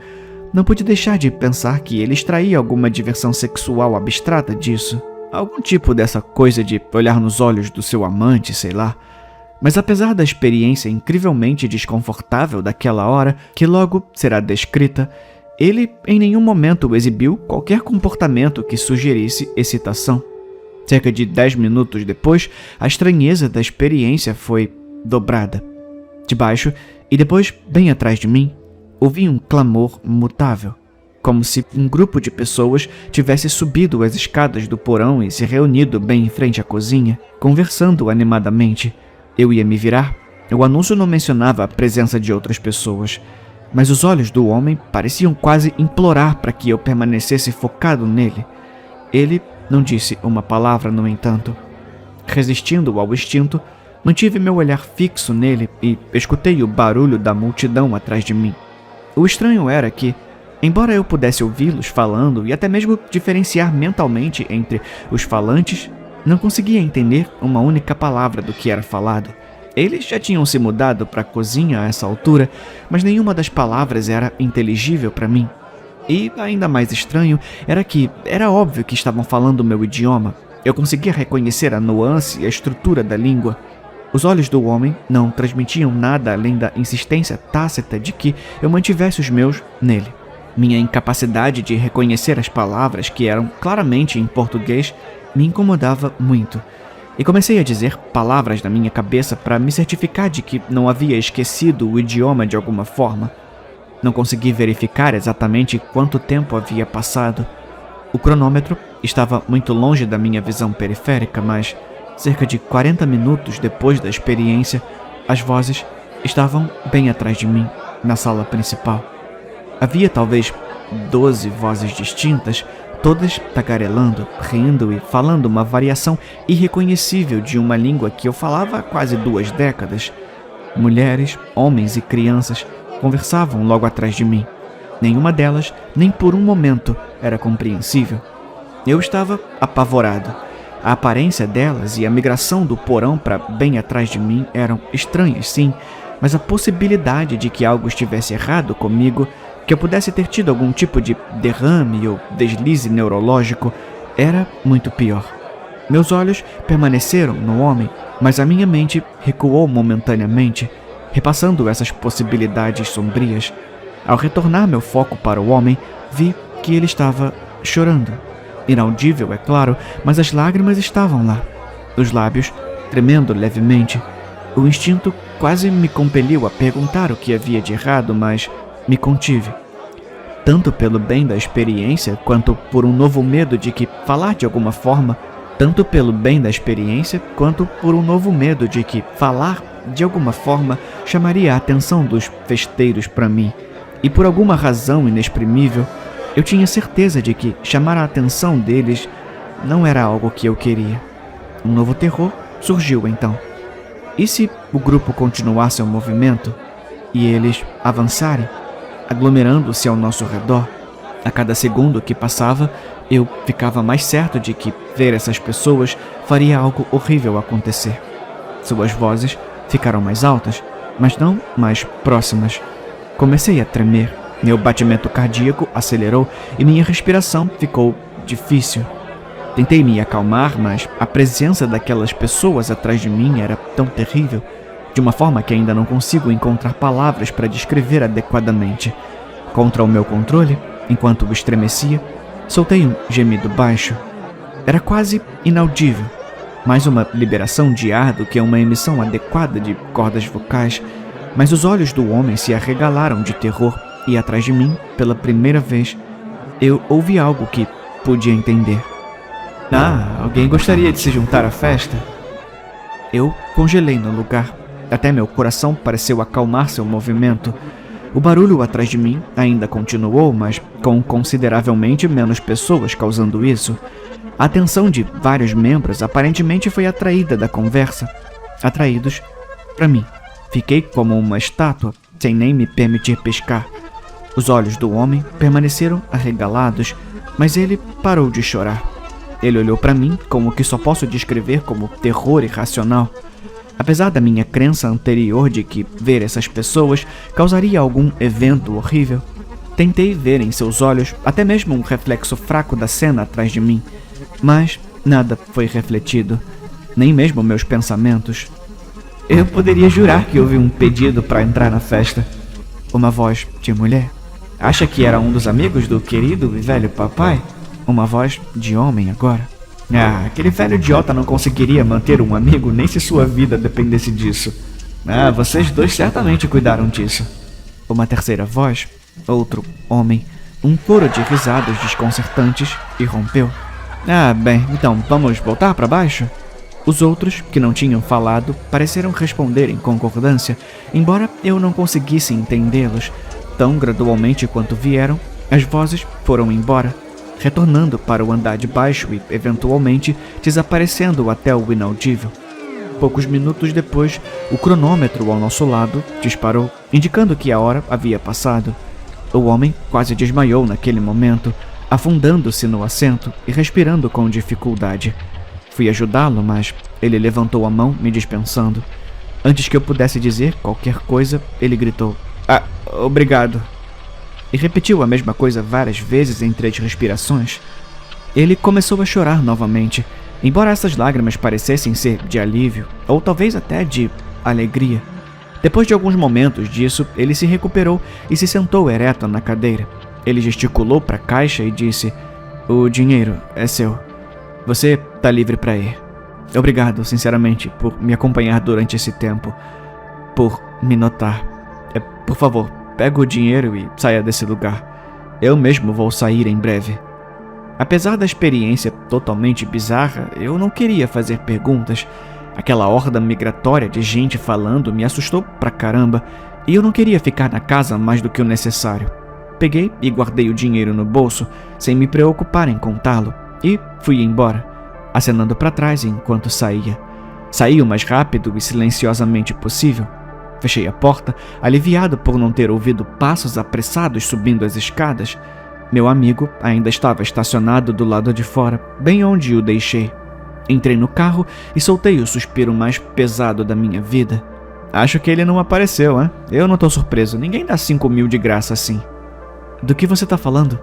não pude deixar de pensar que ele extraía alguma diversão sexual abstrata disso. Algum tipo dessa coisa de olhar nos olhos do seu amante, sei lá. Mas apesar da experiência incrivelmente desconfortável daquela hora, que logo será descrita, ele em nenhum momento exibiu qualquer comportamento que sugerisse excitação. Cerca de 10 minutos depois, a estranheza da experiência foi dobrada. Debaixo, e depois bem atrás de mim, ouvi um clamor mutável, como se um grupo de pessoas tivesse subido as escadas do porão e se reunido bem em frente à cozinha, conversando animadamente. Eu ia me virar. O anúncio não mencionava a presença de outras pessoas, mas os olhos do homem pareciam quase implorar para que eu permanecesse focado nele. Ele não disse uma palavra, no entanto. Resistindo ao instinto, mantive meu olhar fixo nele e escutei o barulho da multidão atrás de mim. O estranho era que, embora eu pudesse ouvi-los falando e até mesmo diferenciar mentalmente entre os falantes, não conseguia entender uma única palavra do que era falado. Eles já tinham se mudado para a cozinha a essa altura, mas nenhuma das palavras era inteligível para mim. E ainda mais estranho era que era óbvio que estavam falando o meu idioma. Eu conseguia reconhecer a nuance e a estrutura da língua. Os olhos do homem não transmitiam nada além da insistência tácita de que eu mantivesse os meus nele. Minha incapacidade de reconhecer as palavras, que eram claramente em português, me incomodava muito. E comecei a dizer palavras na minha cabeça para me certificar de que não havia esquecido o idioma de alguma forma. Não consegui verificar exatamente quanto tempo havia passado. O cronômetro estava muito longe da minha visão periférica, mas cerca de 40 minutos depois da experiência, as vozes estavam bem atrás de mim, na sala principal. Havia talvez 12 vozes distintas, todas tagarelando, rindo e falando uma variação irreconhecível de uma língua que eu falava há quase 2 décadas. Mulheres, homens e crianças conversavam logo atrás de mim. Nenhuma delas, nem por um momento, era compreensível. Eu estava apavorado. A aparência delas e a migração do porão para bem atrás de mim eram estranhas, sim, mas a possibilidade de que algo estivesse errado comigo, que eu pudesse ter tido algum tipo de derrame ou deslize neurológico, era muito pior. Meus olhos permaneceram no homem, mas a minha mente recuou momentaneamente, repassando essas possibilidades sombrias. Ao retornar meu foco para o homem, vi que ele estava chorando. Inaudível, é claro, mas as lágrimas estavam lá. Os lábios tremendo levemente. O instinto quase me compeliu a perguntar o que havia de errado, mas me contive. Tanto pelo bem da experiência, quanto por um novo medo de que falar de alguma forma chamaria a atenção dos festeiros para mim. E por alguma razão inexprimível, eu tinha certeza de que chamar a atenção deles não era algo que eu queria. Um novo terror surgiu então. E se o grupo continuasse o movimento e eles avançarem, aglomerando-se ao nosso redor? A cada segundo que passava, eu ficava mais certo de que ver essas pessoas faria algo horrível acontecer. Suas vozes ficaram mais altas, mas não mais próximas. Comecei a tremer, meu batimento cardíaco acelerou e minha respiração ficou difícil. Tentei me acalmar, mas a presença daquelas pessoas atrás de mim era tão terrível, de uma forma que ainda não consigo encontrar palavras para descrever adequadamente. Contra o meu controle, enquanto o estremecia, soltei um gemido baixo. Era quase inaudível, mais uma liberação de ar do que uma emissão adequada de cordas vocais, mas os olhos do homem se arregalaram de terror e atrás de mim, pela primeira vez, eu ouvi algo que podia entender. Alguém gostaria de se juntar à festa? Eu congelei no lugar. Até meu coração pareceu acalmar seu movimento. O barulho atrás de mim ainda continuou, mas com consideravelmente menos pessoas causando isso. A atenção de vários membros aparentemente foi atraída da conversa. Atraídos para mim. Fiquei como uma estátua, sem nem me permitir piscar. Os olhos do homem permaneceram arregalados, mas ele parou de chorar. Ele olhou para mim com o que só posso descrever como terror irracional. Apesar da minha crença anterior de que ver essas pessoas causaria algum evento horrível, tentei ver em seus olhos até mesmo um reflexo fraco da cena atrás de mim, mas nada foi refletido, nem mesmo meus pensamentos. Eu poderia jurar que houve um pedido para entrar na festa. Uma voz de mulher. Acha que era um dos amigos do querido e velho papai? Uma voz de homem agora. Aquele velho idiota não conseguiria manter um amigo nem se sua vida dependesse disso. Vocês dois certamente cuidaram disso. Uma terceira voz, outro homem, um coro de risadas desconcertantes irrompeu. Bem, então vamos voltar para baixo? Os outros, que não tinham falado, pareceram responder em concordância, embora eu não conseguisse entendê-los. Tão gradualmente quanto vieram, as vozes foram embora, retornando para o andar de baixo e, eventualmente, desaparecendo até o inaudível. Poucos minutos depois, o cronômetro ao nosso lado disparou, indicando que a hora havia passado. O homem quase desmaiou naquele momento, afundando-se no assento e respirando com dificuldade. Fui ajudá-lo, mas ele levantou a mão, me dispensando. Antes que eu pudesse dizer qualquer coisa, ele gritou: obrigado. E repetiu a mesma coisa várias vezes entre as respirações. Ele começou a chorar novamente, embora essas lágrimas parecessem ser de alívio, ou talvez até de alegria. Depois de alguns momentos disso, ele se recuperou e se sentou ereto na cadeira. Ele gesticulou para a caixa e disse: o dinheiro é seu. Você está livre para ir. Obrigado, sinceramente, por me acompanhar durante esse tempo. Por me notar. Por favor, pega o dinheiro e saia desse lugar. Eu mesmo vou sair em breve. Apesar da experiência totalmente bizarra, eu não queria fazer perguntas. Aquela horda migratória de gente falando me assustou pra caramba, e eu não queria ficar na casa mais do que o necessário. Peguei e guardei o dinheiro no bolso, sem me preocupar em contá-lo, e fui embora, acenando para trás enquanto saía. Saí o mais rápido e silenciosamente possível. Fechei a porta, aliviado por não ter ouvido passos apressados subindo as escadas. Meu amigo ainda estava estacionado do lado de fora, bem onde o deixei. Entrei no carro e soltei o suspiro mais pesado da minha vida. Acho que ele não apareceu, hein? Eu não tô surpreso, ninguém dá 5.000 de graça assim. Do que você tá falando?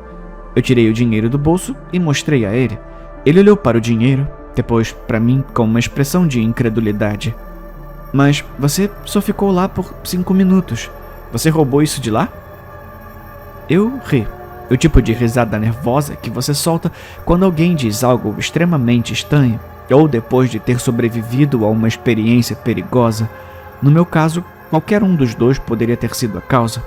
Eu tirei o dinheiro do bolso e mostrei a ele. Ele olhou para o dinheiro, depois para mim com uma expressão de incredulidade. Mas você só ficou lá por 5 minutos. Você roubou isso de lá? Eu ri. O tipo de risada nervosa que você solta quando alguém diz algo extremamente estranho, ou depois de ter sobrevivido a uma experiência perigosa. No meu caso, qualquer um dos dois poderia ter sido a causa.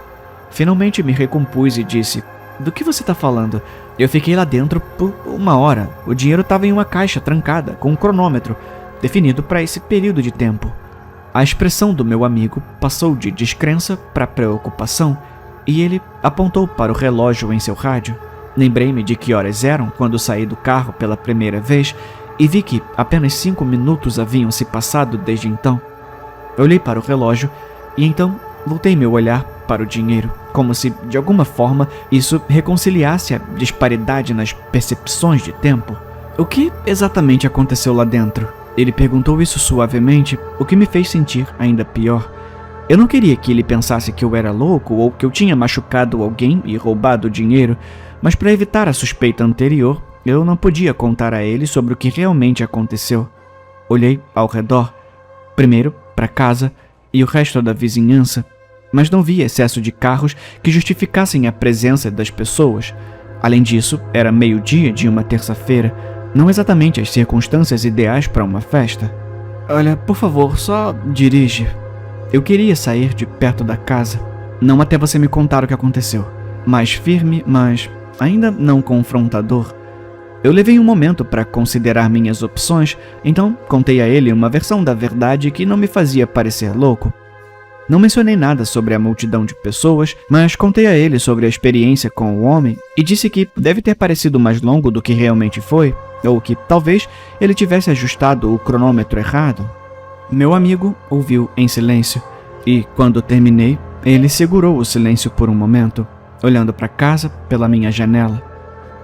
Finalmente me recompus e disse: "Do que você está falando? Eu fiquei lá dentro por 1 hora. O dinheiro estava em uma caixa trancada, com um cronômetro, definido para esse período de tempo." A expressão do meu amigo passou de descrença para preocupação e ele apontou para o relógio em seu rádio. Lembrei-me de que horas eram quando saí do carro pela primeira vez e vi que apenas 5 minutos haviam se passado desde então. Olhei para o relógio e então voltei meu olhar para o dinheiro, como se, de alguma forma, isso reconciliasse a disparidade nas percepções de tempo. "O que exatamente aconteceu lá dentro?" Ele perguntou isso suavemente, o que me fez sentir ainda pior. Eu não queria que ele pensasse que eu era louco ou que eu tinha machucado alguém e roubado o dinheiro, mas para evitar a suspeita anterior, eu não podia contar a ele sobre o que realmente aconteceu. Olhei ao redor, primeiro para casa e o resto da vizinhança, mas não vi excesso de carros que justificassem a presença das pessoas. Além disso, era meio-dia de uma terça-feira, não exatamente as circunstâncias ideais para uma festa. "Olha, por favor, só dirige." Eu queria sair de perto da casa, não até você me contar o que aconteceu. Mais firme, mas ainda não confrontador. Eu levei um momento para considerar minhas opções, então contei a ele uma versão da verdade que não me fazia parecer louco. Não mencionei nada sobre a multidão de pessoas, mas contei a ele sobre a experiência com o homem e disse que deve ter parecido mais longo do que realmente foi, ou que talvez ele tivesse ajustado o cronômetro errado. Meu amigo ouviu em silêncio e, quando terminei, ele segurou o silêncio por um momento, olhando para casa pela minha janela.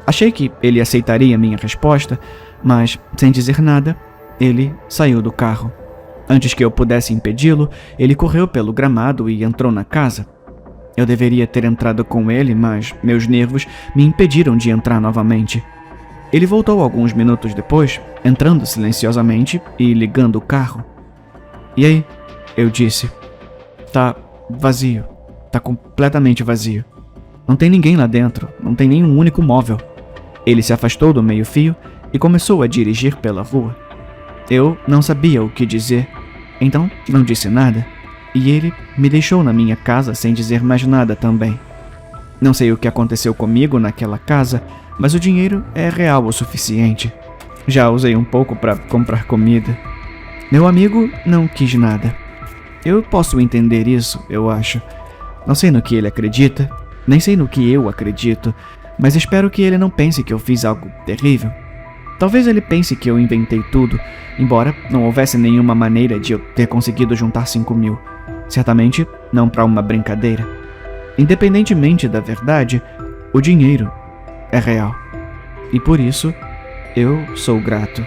Achei que ele aceitaria minha resposta, mas, sem dizer nada, ele saiu do carro. Antes que eu pudesse impedi-lo, ele correu pelo gramado e entrou na casa. Eu deveria ter entrado com ele, mas meus nervos me impediram de entrar novamente. Ele voltou alguns minutos depois, entrando silenciosamente e ligando o carro. "E aí?" eu disse. "Tá vazio. Tá completamente vazio. Não tem ninguém lá dentro, não tem nenhum único móvel." Ele se afastou do meio-fio e começou a dirigir pela rua. Eu não sabia o que dizer, então não disse nada, e ele me deixou na minha casa sem dizer mais nada também. Não sei o que aconteceu comigo naquela casa, mas o dinheiro é real o suficiente. Já usei um pouco para comprar comida. Meu amigo não quis nada. Eu posso entender isso, eu acho. Não sei no que ele acredita, nem sei no que eu acredito, mas espero que ele não pense que eu fiz algo terrível. Talvez ele pense que eu inventei tudo, embora não houvesse nenhuma maneira de eu ter conseguido juntar 5.000. Certamente não para uma brincadeira. Independentemente da verdade, o dinheiro é real. E por isso, eu sou grato.